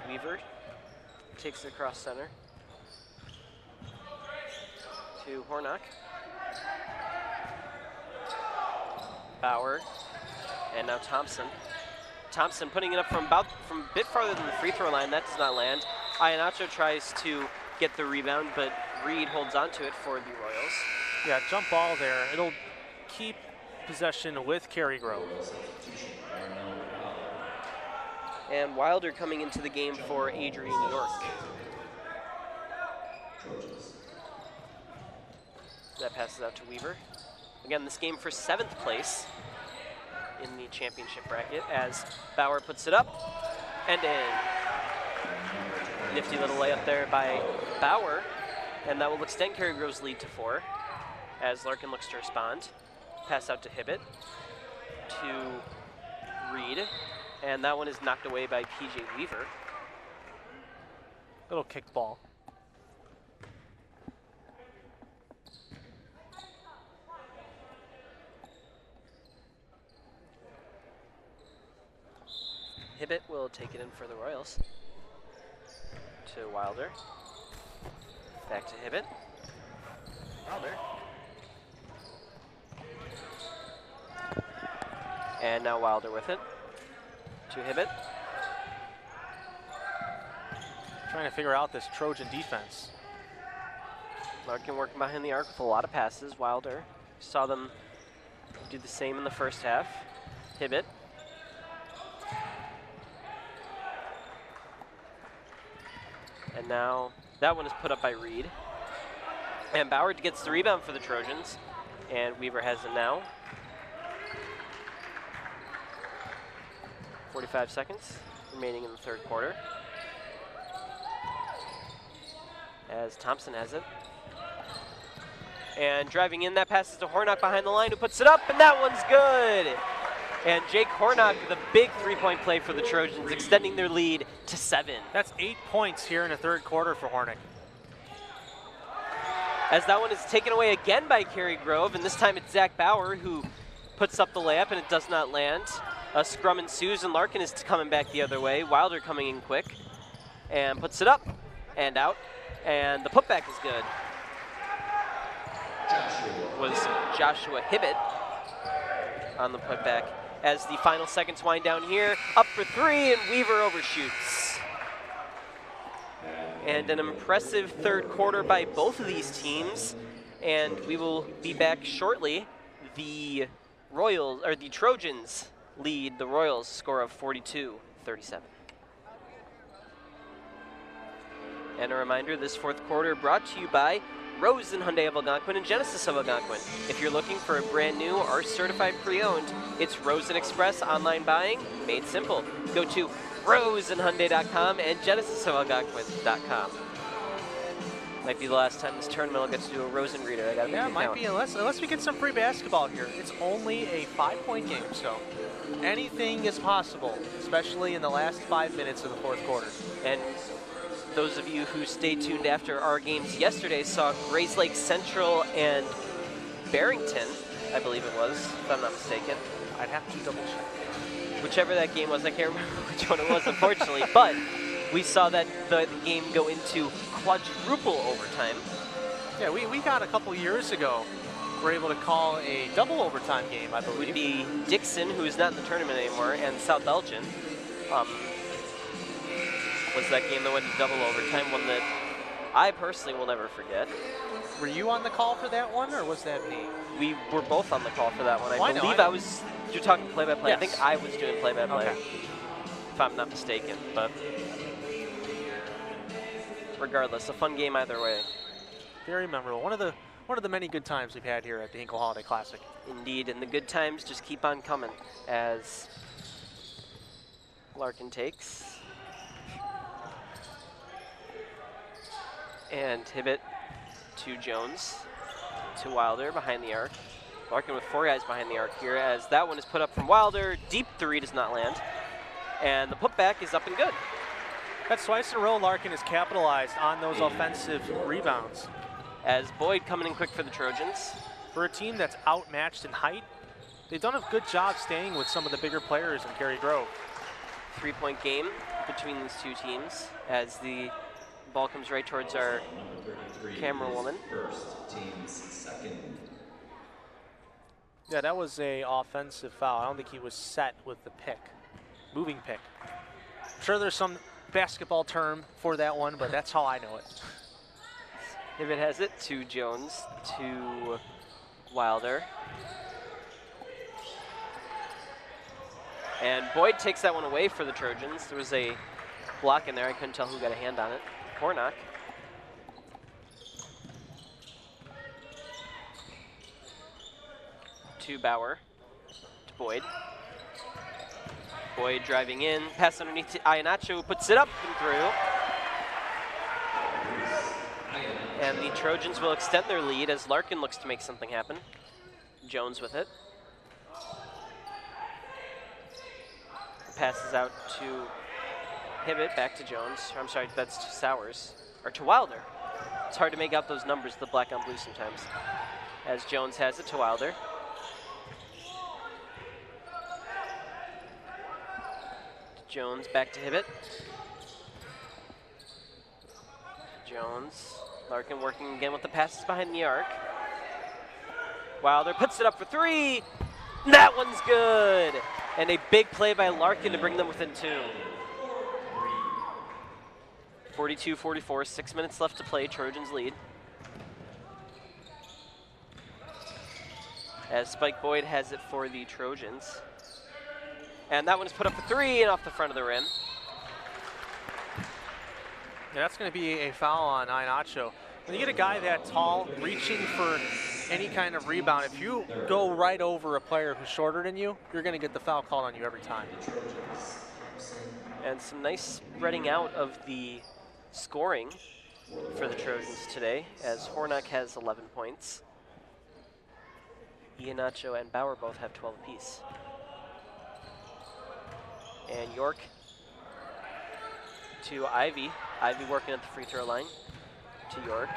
Weaver takes it across center to Hornock. Bauer, and now Thompson. Thompson putting it up from a bit farther than the free throw line. That does not land. Iannaccio tries to get the rebound, but Reed holds onto it for the Royals. Yeah, jump ball there. It'll keep possession with Cary-Grove. And Wilder coming into the game for Adrian York. That passes out to Weaver. Again, this game for 7th place in the championship bracket as Bauer puts it up and in. Nifty little layup there by Bauer, and that will extend Cary-Grove's lead to 4 as Larkin looks to respond. Pass out to Hibbett, to Reed, and that one is knocked away by PJ Weaver. Little kick ball. Hibbett will take it in for the Royals. To Wilder. Back to Hibbett. Wilder. And now Wilder with it. To Hibbett. Trying to figure out this Trojan defense. Larkin working behind the arc with a lot of passes. Wilder. Saw them do the same in the first half. Hibbett. And now that one is put up by Reed. And Bauer gets the rebound for the Trojans. And Weaver has it now. 45 seconds remaining in the 3rd quarter. As Thompson has it. And driving in, that passes to Hornock behind the line, who puts it up, and that one's good. And Jake Hornock with a big 3-point play for the Trojans, extending their lead to 7. That's 8 points here in the 3rd quarter for Hornock. As that one is taken away again by Cary-Grove, and this time it's Zach Bauer who puts up the layup, and it does not land. A scrum ensues, and Larkin is coming back the other way. Wilder coming in quick, and puts it up and out, and the putback is good. Was Joshua Hibbett on the putback. As the final seconds wind down here, up for 3, and Weaver overshoots. And an impressive 3rd quarter by both of these teams, and we will be back shortly. The Royals, or the Trojans, lead the Royals score of 42-37. And a reminder, this 4th quarter brought to you by Rosen Hyundai of Algonquin and Genesis of Algonquin. If you're looking for a brand new or certified pre-owned, it's Rosen Express online buying made simple. Go to rosenhyundai.com and genesisofalgonquin.com. Might be the last time this tournament will get to do a Rosen reader. I gotta make it might count. be, unless we get some free basketball here. It's only a 5-point game, so anything is possible, especially in the last 5 minutes of the 4th quarter. And those of you who stayed tuned after our games yesterday saw Grays Lake Central and Barrington, I believe it was, if I'm not mistaken. I'd have to double check. Whichever that game was, I can't remember which one it was, unfortunately. But we saw that the game go into quadruple overtime. Yeah, we got a couple years ago, we're able to call a double overtime game, I believe. It would be Dixon, who is not in the tournament anymore, and South Elgin. Was that game that went to double overtime, one that I personally will never forget. Were you on the call for that one, or was that me? We were both on the call for that one. I believe know. I was, you're talking play-by-play. Yes. I think I was doing play-by-play, okay, if I'm not mistaken. But regardless, a fun game either way. Very memorable. One of the many good times we've had here at the Hinkle Holiday Classic. Indeed, and the good times just keep on coming as Larkin takes. And Hibbett to Jones, to Wilder behind the arc. Larkin with 4 guys behind the arc here as that one is put up from Wilder. Deep 3 does not land. And the putback is up and good. That's twice in a row Larkin has capitalized on those offensive rebounds. As Boyd coming in quick for the Trojans. For a team that's outmatched in height, they've done a good job staying with some of the bigger players in Cary-Grove. 3-point game between these two teams as the ball comes right towards our camera woman. First team's second. Yeah, that was a offensive foul. I don't think he was set with the pick, moving pick. I'm sure there's some basketball term for that one, but that's how I know it. Hibbett has it to Jones, to Wilder. And Boyd takes that one away for the Trojans. There was a block in there. I couldn't tell who got a hand on it. Hornock. To Bauer. To Boyd. Boyd driving in. Pass underneath to Iannaccio, who puts it up and through. And the Trojans will extend their lead as Larkin looks to make something happen. Jones with it. Passes out to Hibbett, back to Jones. I'm sorry, that's to Sowers. Or to Wilder. It's hard to make out those numbers, the black on blue sometimes. As Jones has it to Wilder. Jones back to Hibbett. Jones. Larkin working again with the passes behind the arc. Wilder puts it up for three. That one's good. And a big play by Larkin to bring them within two. 42-44, 6 minutes left to play. Trojans lead. As Spike Boyd has it for the Trojans. And that one is put up for three and off the front of the rim. Yeah, that's going to be a foul on Iannaccio. When you get a guy that tall, reaching for any kind of rebound, if you go right over a player who's shorter than you, you're going to get the foul called on you every time. And some nice spreading out of the scoring for the Trojans today, as Hornock has 11 points. Iannaccio and Bauer both have 12 apiece. And York to Ivy. Ivy working at the free throw line to York.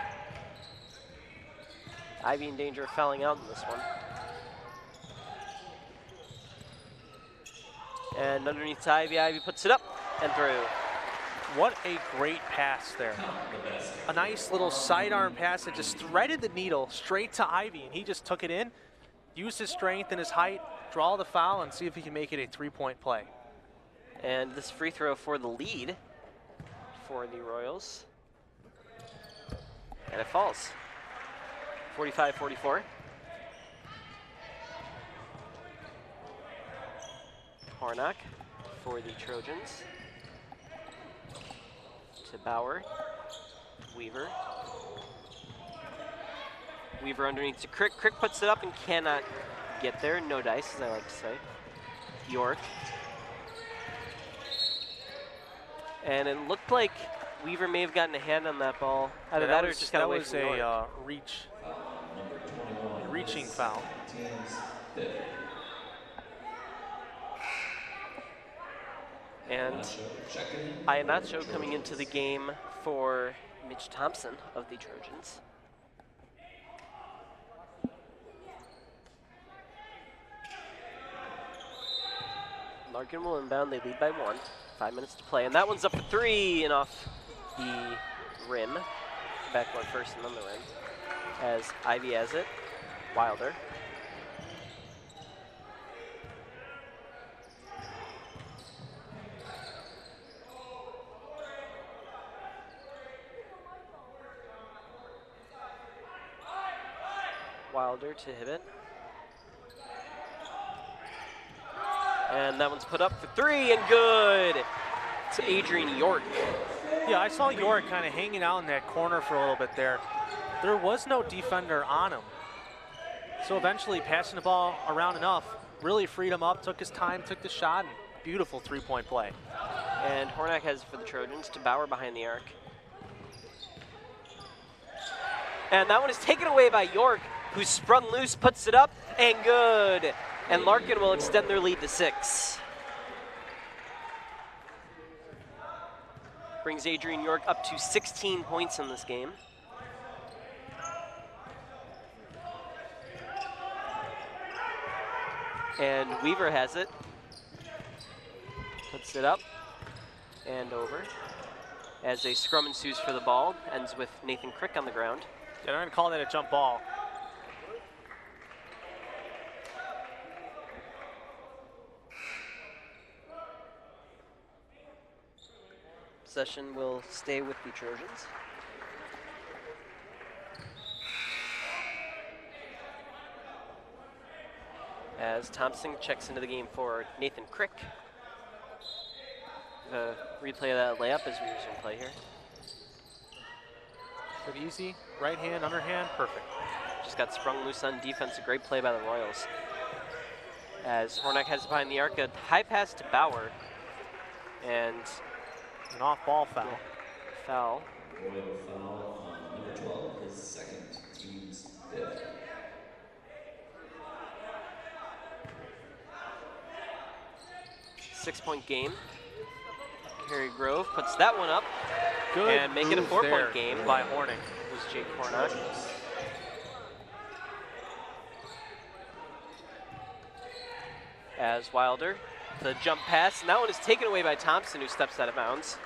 Ivy in danger of fouling out in this one. And underneath to Ivy, Ivy puts it up and through. What a great pass there. A nice little sidearm pass that just threaded the needle straight to Ivy, and he just took it in, used his strength and his height, draw the foul, and see if he can make it a three-point play. And this free throw for the lead for the Royals. And it falls. 45-44. Hornock for the Trojans. To Bauer. Weaver. Weaver underneath to Crick. Crick puts it up and cannot get there. No dice, as I like to say. York. And it looked like Weaver may have gotten a hand on that ball. Either that or just got away from York. That was a reaching foul. And Iannaccio coming into the game for Mitch Thompson of the Trojans. Larkin will inbound, they lead by 1. 5 minutes to play, and that one's up for three and off the rim. Backboard first and on the rim. As Ivy has it. Wilder. Wilder to Hibbett. And that one's put up for three and good to Adrian York. Yeah, I saw York kind of hanging out in that corner for a little bit there. There was no defender on him. So eventually passing the ball around enough, really freed him up, took his time, took the shot, and beautiful three-point play. And Hornock has it for the Trojans to Bauer behind the arc. And that one is taken away by York, who sprung loose, puts it up, and good. And Larkin will extend their lead to 6. Brings Adrian York up to 16 points in this game. And Weaver has it. Puts it up and over. As a scrum ensues for the ball, ends with Nathan Crick on the ground. Yeah, they're going to call that a jump ball. Possession will stay with the Trojans. as Thompson checks into the game for Nathan Crick. The replay of that layup as we resume play here. Good easy, right hand, underhand, perfect. Just got sprung loose on defense, a great play by the Royals. As Hornak has it behind the arc, a high pass to Bauer, and an off-ball foul. Foul. Royal foul on number 12, his second, team's fifth. Six-point game. Cary-Grove puts that one up. Good and make it a 4-point game by Hornak. It was Jake Hornak. As Wilder, the jump pass, and that one is taken away by Thompson, who steps out of bounds.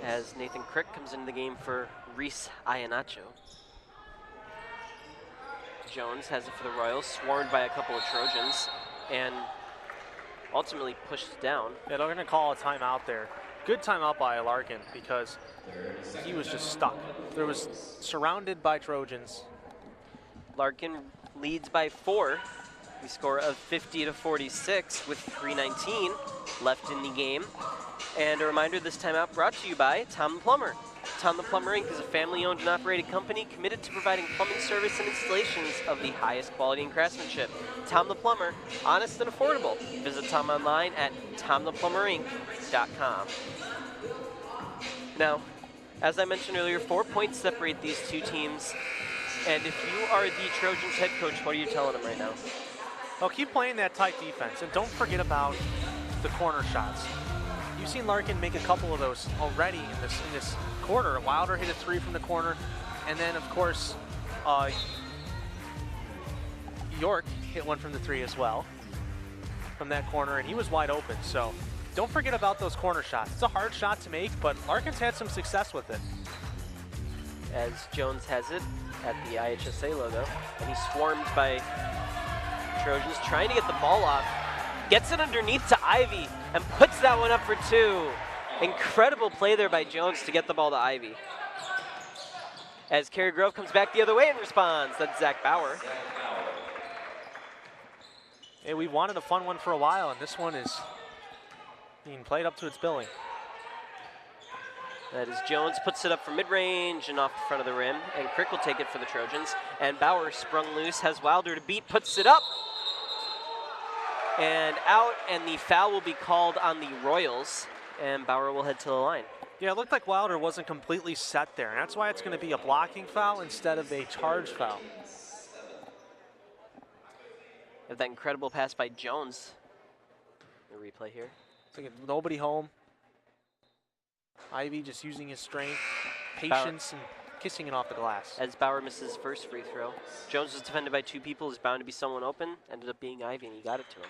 As Nathan Crick comes into the game for Reese Iannaccio. Jones has it for the Royals, swarmed by a couple of Trojans, and ultimately pushed down. Yeah, they're going to call a timeout there. Good timeout by Larkin because he was just stuck. There was surrounded by Trojans. Larkin leads by 4. We score of 50-46 with 3:19 left in the game. And a reminder, this timeout brought to you by Tom the Plumber. Tom the Plumber Inc. is a family-owned and operated company committed to providing plumbing service and installations of the highest quality and craftsmanship. Tom the Plumber, honest and affordable. Visit Tom online at tomtheplumberinc.com. Now, as I mentioned earlier, 4 points separate these two teams. And if you are the Trojans head coach, what are you telling them right now? Well, keep playing that tight defense, and don't forget about the corner shots. You've seen Larkin make a couple of those already in this quarter. Wilder hit a 3 from the corner, and then of course York hit one from the 3 as well from that corner, and he was wide open. So don't forget about those corner shots. It's a hard shot to make, but Larkin's had some success with it. As Jones has it at the IHSA logo, and he's swarmed by Trojans trying to get the ball off. Gets it underneath to Ivy and puts that one up for 2. Incredible play there by Jones to get the ball to Ivy. As Cary-Grove comes back the other way and responds, that's Zach Bauer. Hey, we wanted a fun one for a while, and this one is being played up to its billing. That is Jones puts it up for mid-range and off the front of the rim, and Crick will take it for the Trojans. And Bauer sprung loose, has Wilder to beat, puts it up. And out, and the foul will be called on the Royals, and Bauer will head to the line. Yeah, it looked like Wilder wasn't completely set there, and that's why it's going to be a blocking foul instead of a charge foul. Have that incredible pass by Jones. The replay here. Nobody home. Ivy just using his strength, patience, and kissing it off the glass. As Bauer misses his first free throw. Jones was defended by 2 people. There's bound to be someone open. Ended up being Ivy, and he got it to him.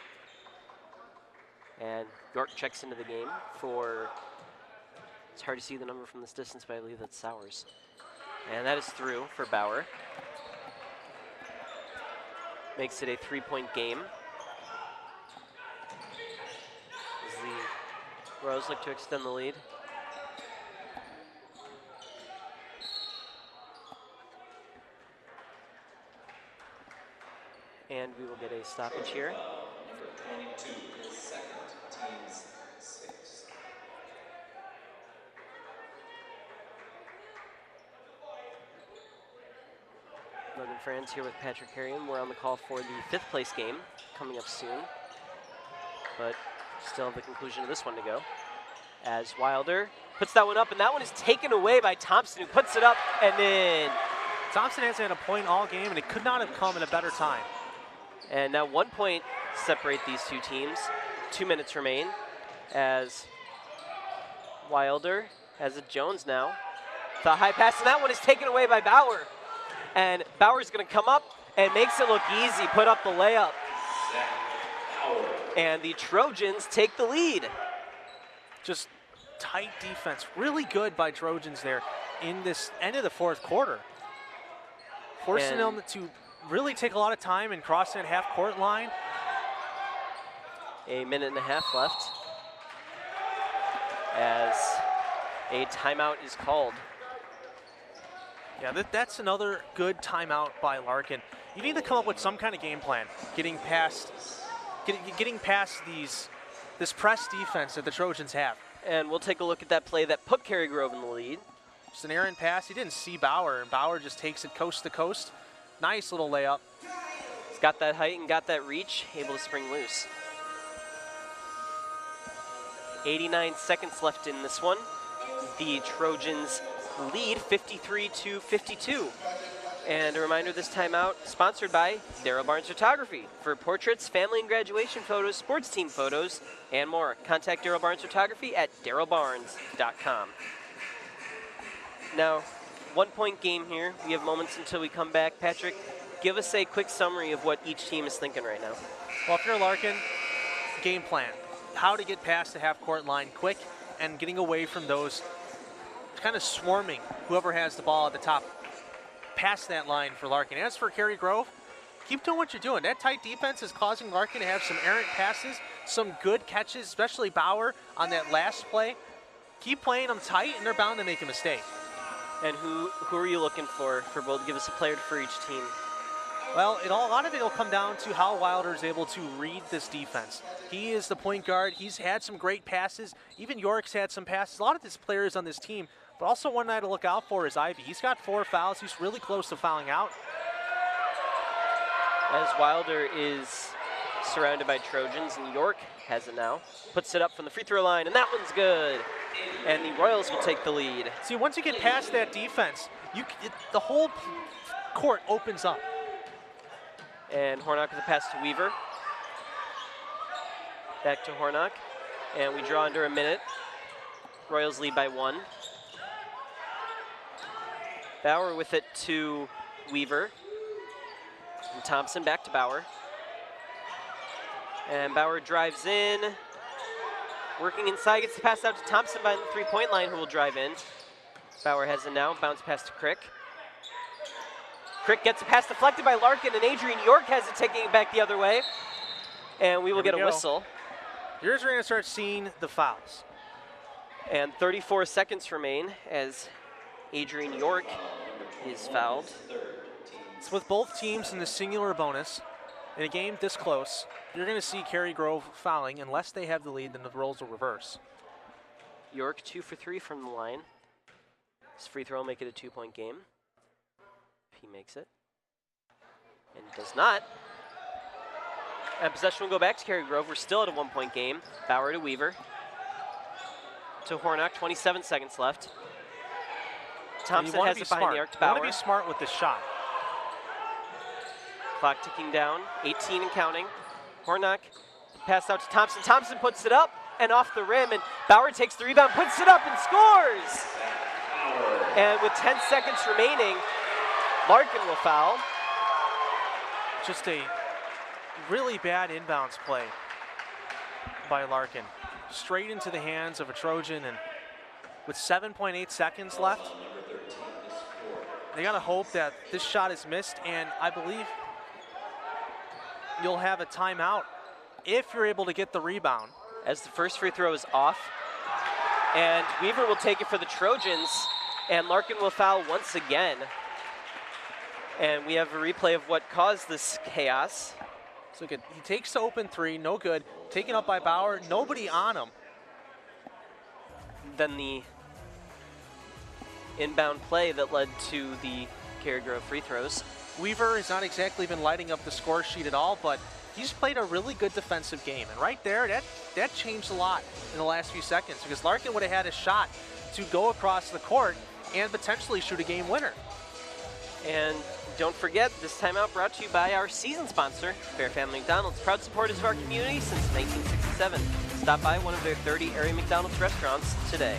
And York checks into the game for, it's hard to see the number from this distance, but I believe that's Sowers. And that is through for Bauer. Makes it a 3-point game. As the Royals look to extend the lead. And we will get a stoppage here. Number 22, his second, team's 6th. Logan Franz here with Patrick Harrion. We're on the call for the 5th place game coming up soon. But still have the conclusion of this one to go. As Wilder puts that one up, and that one is taken away by Thompson, who puts it up and in. Thompson hasn't had a point all game, and it could not have come at a better time. And now 1 point separate these two teams. 2 minutes remain as Wilder has it Jones now. The high pass, and that one is taken away by Bauer. And Bauer's going to come up and makes it look easy, put up the layup. And the Trojans take the lead. Just tight defense, really good by Trojans there in this end of the 4th quarter. Forcing them to really take a lot of time and cross that half-court line. A minute and a half left as A timeout is called. Yeah, that's another good timeout by Larkin. You need to come up with some kind of game plan, getting past this press defense that the Trojans have. And we'll take a look at that play that put Cary-Grove in the lead. Just an errant pass. He didn't see Bauer, and Bauer just takes it coast to coast. Nice little layup. He's got that height and got that reach, able to spring loose. 89 seconds left in this one. The Trojans lead 53-52. And a reminder, this timeout sponsored by Darryl Barnes Photography for portraits, family and graduation photos, sports team photos, and more. Contact Darryl Barnes Photography at darrylbarnes.com. Now, 1-point game here. We have moments until we come back. Patrick, give us a quick summary of what each team is thinking right now. Well, if you're Larkin, game plan. How to get past the half-court line quick and getting away from those kind of swarming whoever has the ball at the top past that line for Larkin. As for Cary-Grove, keep doing what you're doing. That tight defense is causing Larkin to have some errant passes, some good catches, especially Bauer on that last play. Keep playing them tight, and they're bound to make a mistake. And who are you looking for both? Give us a player for each team. Well, a lot of it will come down to how Wilder is able to read this defense. He is the point guard. He's had some great passes. Even York's had some passes. A lot of these players on this team. But also one guy to look out for is Ivy. He's got 4 fouls. He's really close to fouling out. As Wilder is surrounded by Trojans, and York has it now. Puts it up from the free throw line, and that one's good. And the Royals will take the lead. See, once you get past that defense, the whole court opens up. And Hornock with a pass to Weaver. Back to Hornock. And we draw under a minute. Royals lead by 1. Bauer with it to Weaver. And Thompson back to Bauer. And Bauer drives in. Working inside, gets the pass out to Thompson by the three-point line, who will drive in. Bauer has it now, bounce pass to Crick. Crick gets a pass deflected by Larkin, and Adrian York has it, taking it back the other way. And we will get a whistle. Here's where we're going to start seeing the fouls. And 34 seconds remain as Adrian York is fouled. It's with both teams in the singular bonus. In a game this close, you're going to see Cary-Grove fouling. Unless they have the lead, then the roles will reverse. York 2 for 3 from the line. His free throw will make it a 2-point game. If he makes it. And does not. And possession will go back to Cary-Grove. We're still at a 1-point game. Bauer to Weaver. To Hornock, 27 seconds left. Thompson has it behind the arc to Bauer. You want to be smart with this shot. Clock ticking down, 18 and counting. Hornock, pass out to Thompson. Thompson puts it up and off the rim, and Bauer takes the rebound, puts it up and scores! And with 10 seconds remaining, Larkin will foul. Just a really bad inbounds play by Larkin. Straight into the hands of a Trojan, and with 7.8 seconds left, they gotta hope that this shot is missed, and I believe you'll have a timeout if you're able to get the rebound. As the first free throw is off, and Weaver will take it for the Trojans, and Larkin will foul once again. And we have a replay of what caused this chaos. So good. He takes the open three, no good. Taken up by Bauer, nobody on him. Then the inbound play that led to the Cary-Grove free throws. Weaver has not exactly been lighting up the score sheet at all, but he's played a really good defensive game. And right there, that changed a lot in the last few seconds, because Larkin would have had a shot to go across the court and potentially shoot a game winner. And don't forget, this timeout brought to you by our season sponsor, Fair Family McDonald's, proud supporters of our community since 1967. Stop by one of their 30 area McDonald's restaurants today.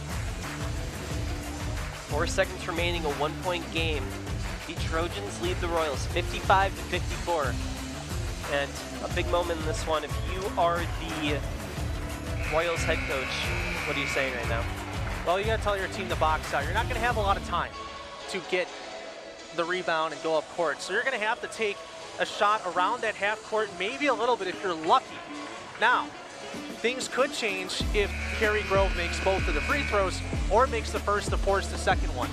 4 seconds remaining, a 1-point game. The Trojans lead the Royals 55-54. And a big moment in this one. If you are the Royals head coach, what are you saying right now? Well, you got to tell your team to box out. You're not going to have a lot of time to get the rebound and go up court. So you're going to have to take a shot around that half court, maybe a little bit if you're lucky. Now, things could change if Cary-Grove makes both of the free throws or makes the first to force the second one.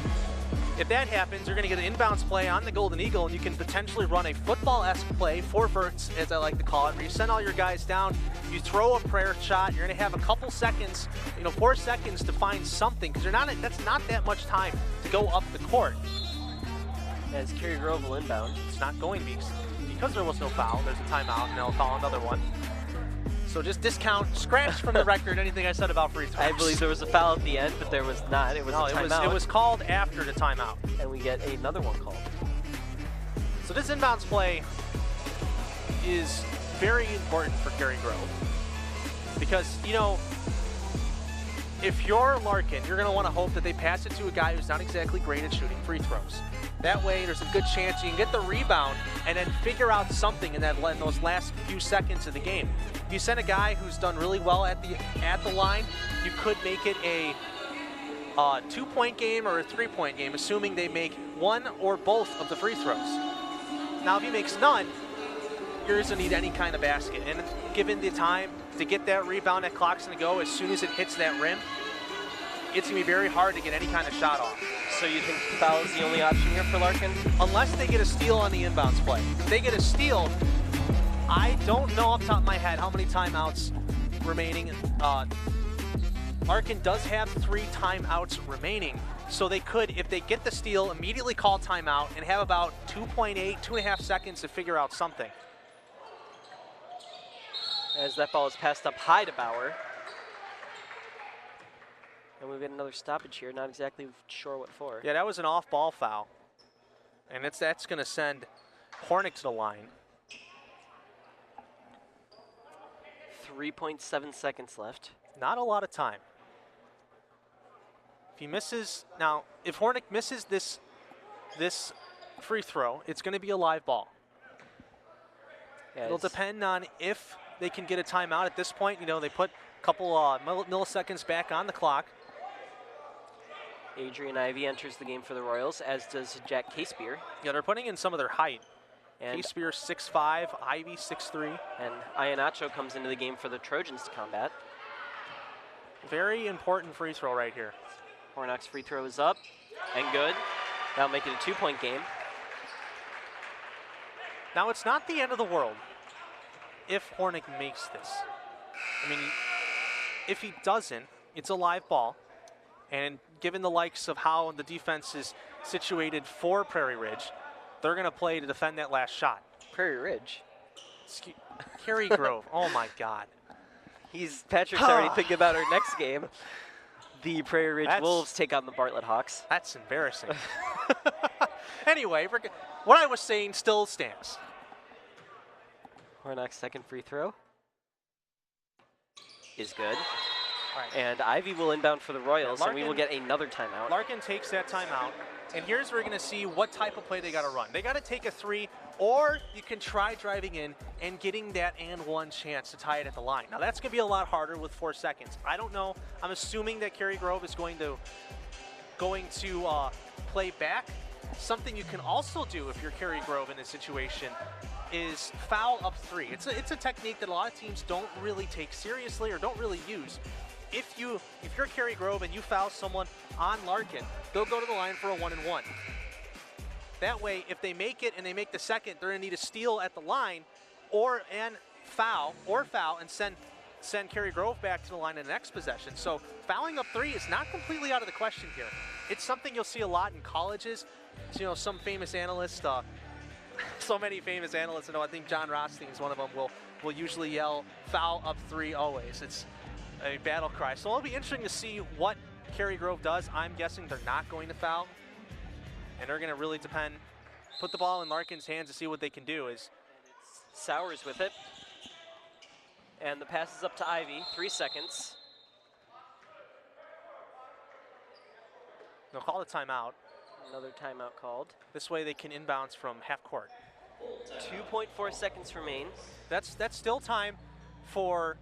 If that happens, you're going to get an inbounds play on the Golden Eagle, and you can potentially run a football-esque play, 4 verts, as I like to call it, where you send all your guys down, you throw a prayer shot, you're going to have a couple seconds, 4 seconds to find something, because that's not that much time to go up the court. As Cary-Grove will inbound. It's not going to be, because there was no foul, there's a timeout, and they'll call another one. So just scratch from the record anything I said about free throws. I believe there was a foul at the end, but there was not. It was a timeout. It was called after the timeout. And we get another one called. So this inbounds play is very important for Cary-Grove. Because, if you're Larkin, you're going to want to hope that they pass it to a guy who's not exactly great at shooting free throws. That way, there's a good chance you can get the rebound and then figure out something in those last few seconds of the game. If you send a guy who's done really well at the line, you could make it a 2-point game or a 3-point game, assuming they make one or both of the free throws. Now, if he makes none, he doesn't need any kind of basket. And given the time to get that rebound, that clock's going to go as soon as it hits that rim, it's going to be very hard to get any kind of shot off. So you think foul is the only option here for Larkin? Unless they get a steal on the inbounds play. If they get a steal, I don't know off the top of my head how many timeouts remaining. Larkin does have 3 timeouts remaining, so they could, if they get the steal, immediately call timeout and have about 2.5 seconds to figure out something. As that ball is passed up high to Bauer. And we've got another stoppage here, not exactly sure what for. Yeah, that was an off-ball foul. And that's going to send Hornick to the line. 3.7 seconds left. Not a lot of time. If he misses, now, if Hornick misses this free throw, it's going to be a live ball. Yeah, it'll depend on if they can get a timeout at this point. They put a couple milliseconds back on the clock. Adrian Ivey enters the game for the Royals, as does Jack Casebeer. Yeah, they're putting in some of their height. And Casebeer 6'5", Ivey 6'3". And Iannacho comes into the game for the Trojans to combat. Very important free throw right here. Hornock's free throw is up and good. That'll make it a 2-point game. Now, it's not the end of the world if Hornick makes this. I mean, if he doesn't, it's a live ball. And given the likes of how the defense is situated for Prairie Ridge, they're going to play to defend that last shot. Prairie Ridge? Cary-Grove. Oh, my God. Patrick's already thinking about our next game. The Prairie Ridge Wolves take on the Bartlett Hawks. That's embarrassing. Anyway, what I was saying still stands. Hornock's second free throw is good. Right. And Ivy will inbound for the Royals, and we will get another timeout. Larkin takes that timeout, and here's where we're going to see what type of play they got to run. They got to take a 3, or you can try driving in and getting that and one chance to tie it at the line. Now, that's going to be a lot harder with 4 seconds. I don't know. I'm assuming that Cary-Grove is going to play back. Something you can also do if you're Cary-Grove in this situation is foul up 3. It's a technique that a lot of teams don't really take seriously or don't really use. If you're Cary-Grove and you foul someone on Larkin, they'll go to the line for a 1-and-1. That way, if they make it and they make the second, they're going to need a steal at the line and foul and send Cary-Grove back to the line in the next possession. So fouling up 3 is not completely out of the question here. It's something you'll see a lot in colleges. Some famous analysts, so many famous analysts, I think John Rothstein is one of them, will usually yell foul up 3 always. It's a battle cry. So it'll be interesting to see what Cary-Grove does. I'm guessing they're not going to foul, and they're going to really put the ball in Larkin's hands to see what they can do. Sowers with it, and the pass is up to Ivy. 3 seconds. They'll call a timeout. Another timeout called. This way they can inbounds from half court. 2.4 seconds remain. That's still time for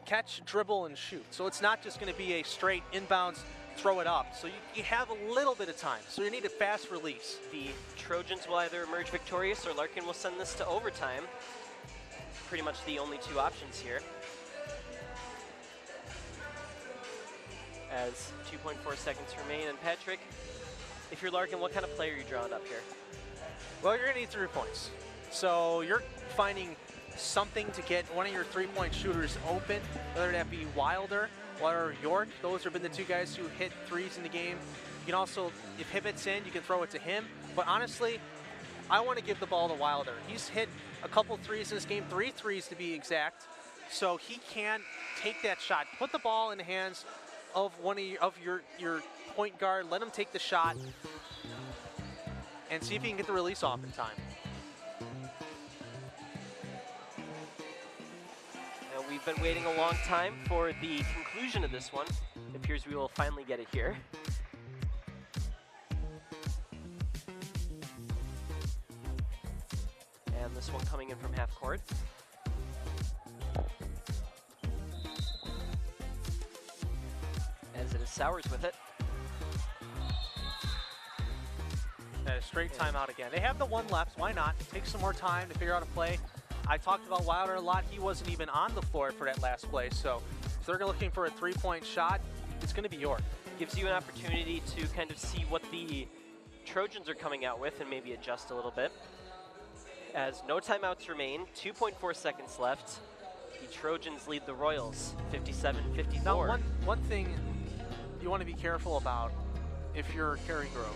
catch, dribble, and shoot. So it's not just going to be a straight inbounds, throw it up. So you have a little bit of time. So you need a fast release. The Trojans will either emerge victorious or Larkin will send this to overtime. Pretty much the only 2 options here. as 2.4 seconds remain. And Patrick, if you're Larkin, what kind of player are you drawing up here? Well, you're going to need 3 points. So you're finding something to get one of your 3-point shooters open, whether that be Wilder or York. Those have been the 2 guys who hit threes in the game. You can also, if Hibbett's in, you can throw it to him. But honestly, I want to give the ball to Wilder. He's hit a couple threes in this game, 3 threes to be exact. So he can take that shot. Put the ball in the hands of one of your point guard. Let him take the shot and see if he can get the release off in time. And we've been waiting a long time for the conclusion of this one. It appears we will finally get it here. And this one coming in from half court. As it is Sowers with it. And a straight timeout again. They have the 1 left. Why not? Take some more time to figure out a play. I talked about Wilder a lot. He wasn't even on the floor for that last play. So if they're looking for a 3-point shot, it's going to be York. Gives you an opportunity to kind of see what the Trojans are coming out with and maybe adjust a little bit. As no timeouts remain, 2.4 seconds left. The Trojans lead the Royals, 57-54. Now, one thing you want to be careful about if you're Cary-Grove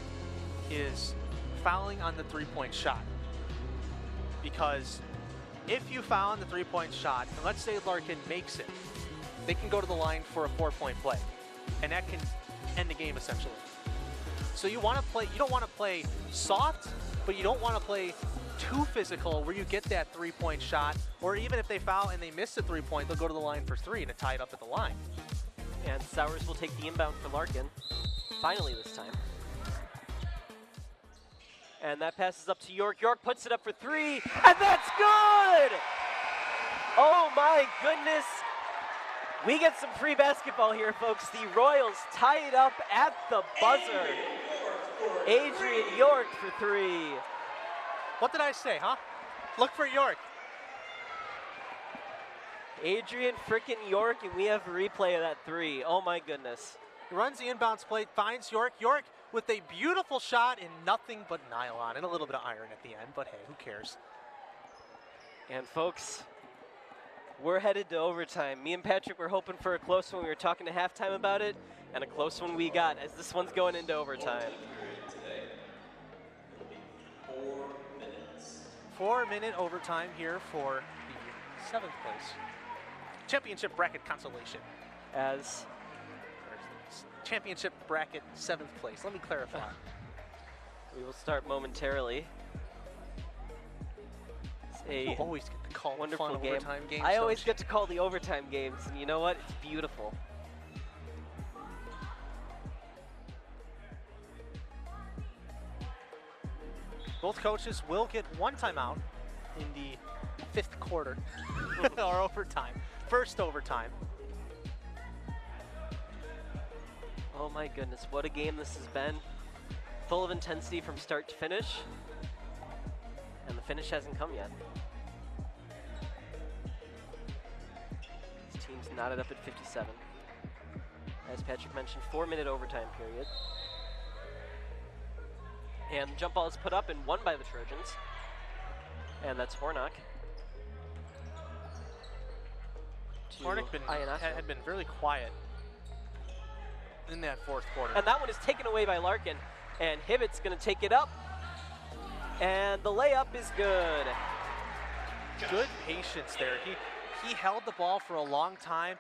is fouling on the 3-point shot. Because if you foul on the 3-point shot, and let's say Larkin makes it, they can go to the line for a 4-point play. And that can end the game essentially. So you want to play, you don't want to play soft, but you don't want to play too physical where you get that 3-point shot, or even if they foul and they miss the 3-point, they'll go to the line for 3 to tie it up at the line. And Sowers will take the inbound for Larkin, finally this time. And that passes up to York. York puts it up for 3, and that's good! Oh my goodness! We get some free basketball here, folks. The Royals tie it up at the buzzer. Adrian York for 3. What did I say, huh? Look for York. Adrian frickin' York, and we have a replay of that 3. Oh my goodness. He runs the inbounds play, finds York. York with a beautiful shot and nothing but nylon and a little bit of iron at the end, but hey, who cares? And folks, we're headed to overtime. Me and Patrick were hoping for a close one. We were talking to halftime about it, and a close one we got, as this one's going into overtime. 4-minute overtime here for the 7th place championship bracket consolation. As championship bracket 7th place. Let me clarify. We will start momentarily. It's you always get to call wonderful fun game. Overtime games. I always get to call the overtime games, and you know what? It's beautiful. Both coaches will get 1 timeout in the 5th quarter, or overtime. First overtime. Oh my goodness, what a game this has been. Full of intensity from start to finish. And the finish hasn't come yet. This team's knotted up at 57. As Patrick mentioned, 4-minute overtime period. And the jump ball is put up and won by the Trojans. And that's Hornock. Hornock had been really quiet in that 4th quarter. And that one is taken away by Larkin. And Hibbett's going to take it up. And the layup is good. Good patience there. He held the ball for a long time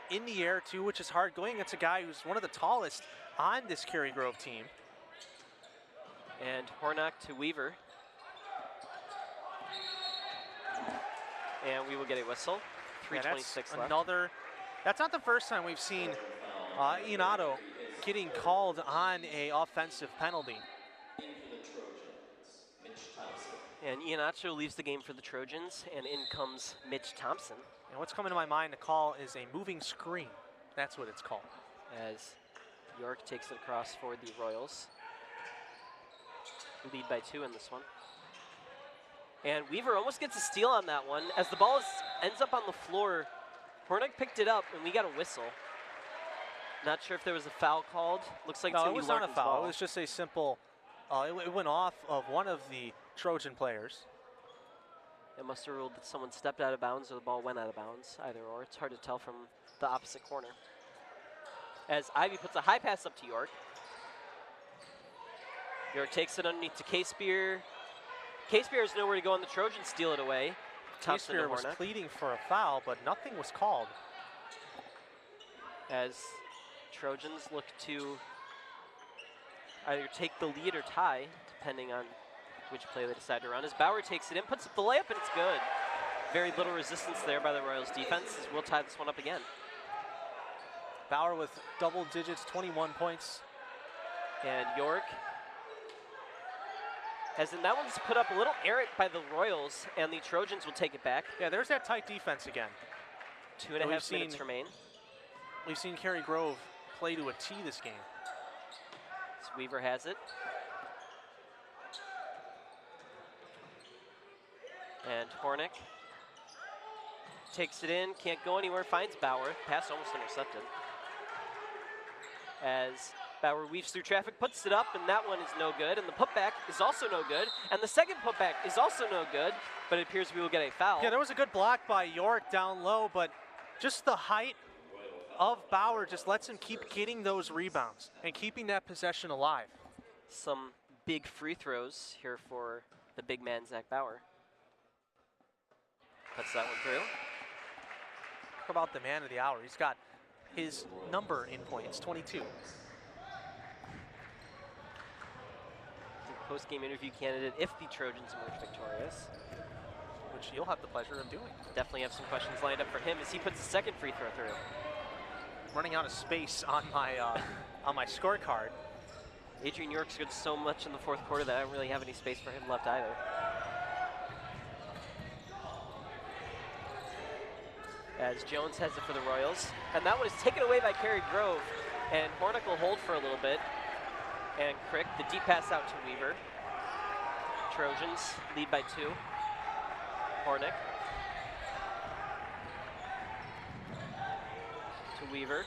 in the air too, which is hard going against a guy who's one of the tallest on this Cary-Grove team. And Hornock to Weaver. And we will get a whistle. 3:26 left. That's not the first time we've seen Ianato getting called on a offensive penalty. And Ianacho leaves the game for the Trojans, and in comes Mitch Thompson. And what's coming to my mind, the call is a moving screen. That's what it's called. As York takes it across for the Royals. We lead by 2 in this one. And Weaver almost gets a steal on that one. As the ball ends up on the floor, Hornock picked it up, and we got a whistle. Not sure if there was a foul called. Looks like No, it's it going to was be not a Larkin's foul. ball. It was just a simple, it went off of one of the Trojan players. It must have ruled that someone stepped out of bounds or the ball went out of bounds, either or. It's hard to tell from the opposite corner. As Ivy puts a high pass up to York. York takes it underneath to K-Spear. K-Spear has nowhere to go, and the Trojans steal it away. Thompson to K-Spear was Hornak. pleading for a foul, but nothing was called. As Trojans look to either take the lead or tie, depending on which play they decide to run. As Bauer takes it in, puts up the layup, and it's good. Very little resistance there by the Royals defense, as we'll tie this one up again. Bauer with double digits, 21 points. And York has in that one's put up a little errant by the Royals, and the Trojans will take it back. Yeah, there's that tight defense again. 2.5 minutes remain. We've seen Cary-Grove play to a T this game. As Weaver has it. And Hornick takes it in, can't go anywhere, finds Bauer. Pass almost intercepted. As Bauer weaves through traffic, puts it up, and that one is no good. And the putback is also no good. And the second putback is also no good, but it appears we will get a foul. Yeah, there was a good block by York down low, but just the height of Bauer just lets him keep getting those rebounds and keeping that possession alive. Some big free throws here for the big man, Zach Bauer. Puts that one through. Talk about the man of the hour. He's got his number in points, 22. Post-game interview candidate if the Trojans emerge victorious. Which you'll have the pleasure of doing. Definitely have some questions lined up for him as he puts the second free throw through. Running out of space on my scorecard. Adrian York scored so much in the fourth quarter that I don't really have any space for him left either. As Jones has it for the Royals. And that one is taken away by Cary-Grove. And Hornick will hold for a little bit. And Crick, the deep pass out to Weaver. Trojans lead by 2. Hornick. To Weaver.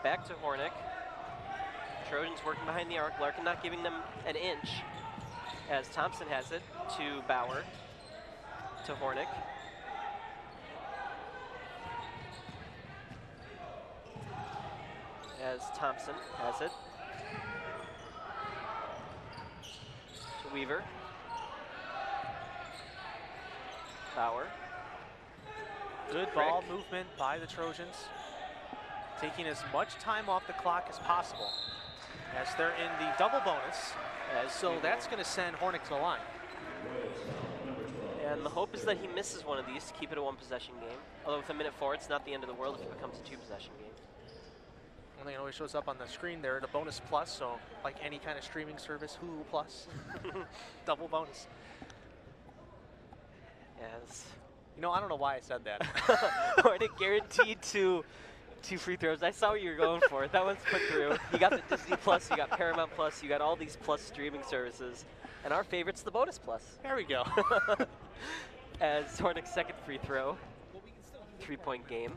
Back to Hornick. Trojans working behind the arc. Larkin not giving them an inch. As Thompson has it to Bauer. To Hornick. As Thompson has it. To Weaver. Bauer. Good ball movement by the Trojans. Taking as much time off the clock as possible. As they're in the double bonus. So that's going to send Hornick to the line. And the hope is that he misses one of these to keep it a one-possession game. Although with a minute 4, it's not the end of the world if it becomes a two-possession game. One thing that always shows up on the screen there, the bonus plus, so like any kind of streaming service, Hulu plus, double bonus. Yes. You know, I don't know why I said that. Hornick guaranteed two free throws. I saw what you were going for. That one's put through. You got the Disney Plus, you got Paramount Plus, you got all these plus streaming services. And our favorite's the bonus plus. There we go. As Hornick's second free throw. 3-point game.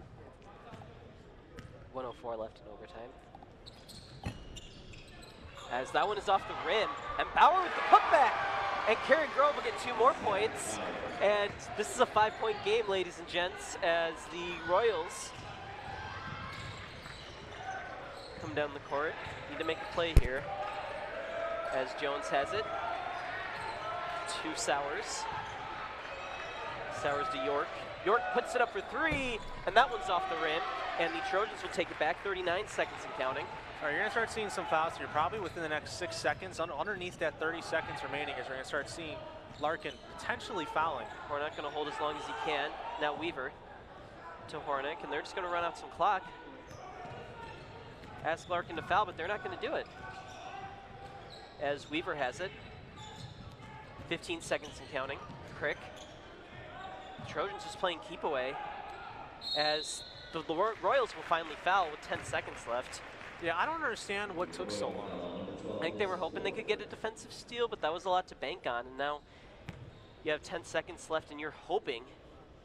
1:04 left in overtime. As that one is off the rim. And Bauer with the putback. And Cary-Grove will get 2 more points. And this is a 5-point game, ladies and gents, as the Royals come down the court. Need to make a play here. As Jones has it. To Sowers. Sowers to York. York puts it up for 3, and that one's off the rim. And the Trojans will take it back, 39 seconds and counting. All right, you're going to start seeing some fouls here, probably within the next 6 seconds. Underneath that 30 seconds remaining is we're going to start seeing Larkin potentially fouling. Hornick going to hold as long as he can. Now Weaver to Hornick, and they're just going to run out some clock. Ask Larkin to foul, but they're not going to do it. As Weaver has it. 15 seconds and counting. Crick. Trojans just playing keep away. As the Royals will finally foul with 10 seconds left. Yeah, I don't understand what took so long. I think they were hoping they could get a defensive steal, but that was a lot to bank on. And now you have 10 seconds left, and you're hoping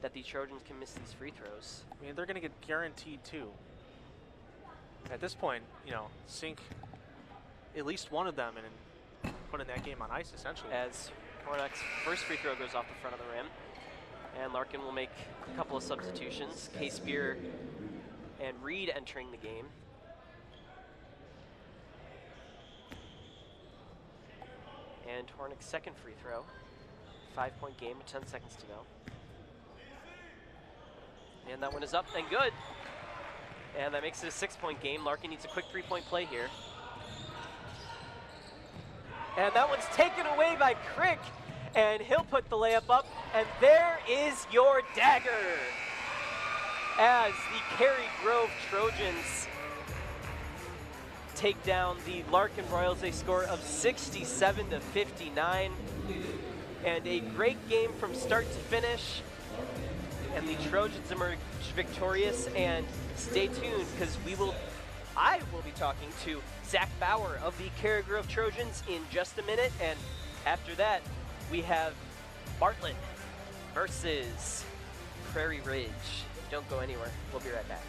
that the Trojans can miss these free throws. I mean, they're going to get guaranteed 2. At this point, you know, sink at least one of them and putting that game on ice, essentially. As Hornak's first free throw goes off the front of the rim. And Larkin will make a couple of substitutions. Case Beer and Reed entering the game. And Hornak's second free throw. 5-point game with 10 seconds to go. And that one is up and good. And that makes it a 6-point game. Larkin needs a quick 3-point play here. And that one's taken away by Crick. And he'll put the layup up. And there is your dagger. As the Cary-Grove Trojans take down the Larkin Royals, they score of 67-59. And a great game from start to finish. And the Trojans emerge victorious. And stay tuned, because I will be talking to Zach Bauer of the Cary-Grove Trojans in just a minute. And after that, we have Bartlett versus Prairie Ridge. Don't go anywhere. We'll be right back.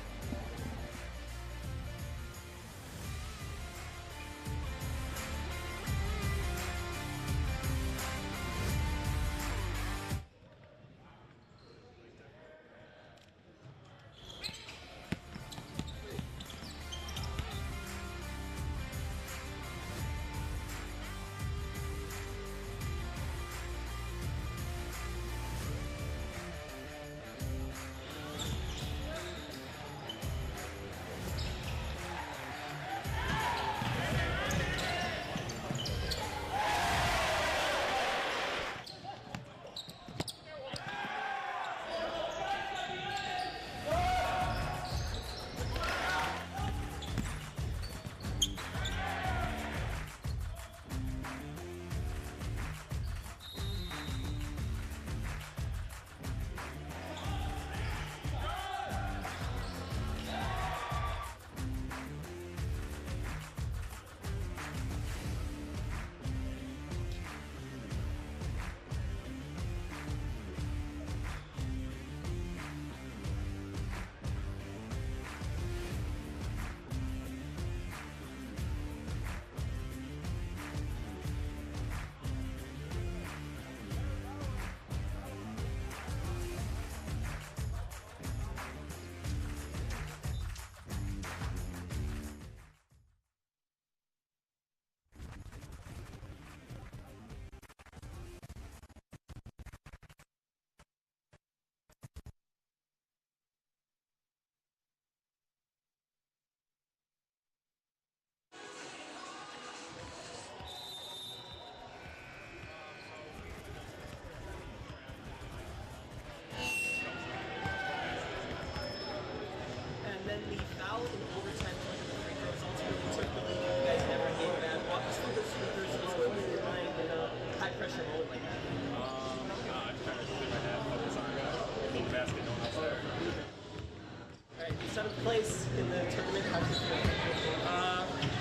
Place in the tournament. How does it feel?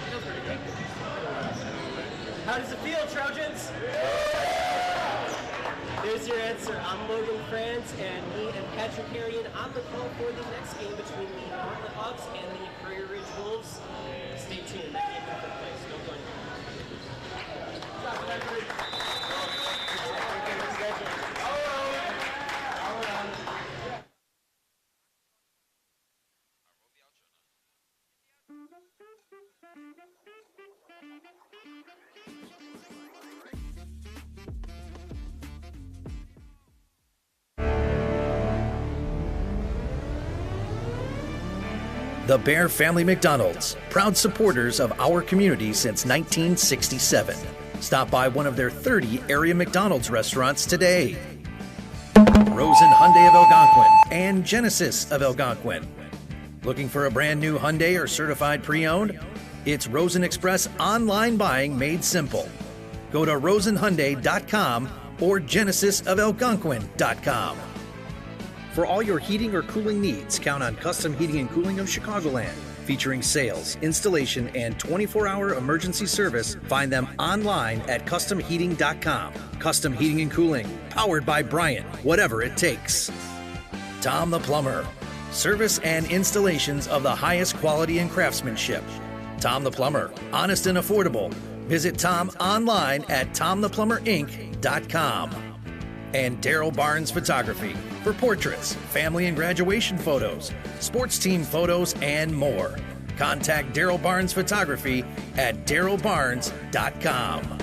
Feels pretty good. How does it feel, Trojans? There's your answer. I'm Logan Franz, and me and Patrick Harrion on the call for the next game between the Bartlett Hawks and the Prairie Ridge Wolves. Stay tuned. That game will take place. Don't go anywhere. The Bear Family McDonald's, proud supporters of our community since 1967. Stop by one of their 30 area McDonald's restaurants today. Rosen Hyundai of Algonquin and Genesis of Algonquin. Looking for a brand new Hyundai or certified pre-owned? It's Rosen Express online buying made simple. Go to rosenhyundai.com or genesisofalgonquin.com. For all your heating or cooling needs, count on Custom Heating and Cooling of Chicagoland. Featuring sales, installation, and 24-hour emergency service, find them online at customheating.com. Custom Heating and Cooling, powered by Bryant, whatever it takes. Tom the Plumber. service and installations of the highest quality and craftsmanship. Tom the Plumber, honest and affordable. Visit Tom online at tomtheplumberinc.com. And Daryl Barnes Photography for portraits, family and graduation photos, sports team photos, and more. Contact Daryl Barnes Photography at darylbarnes.com.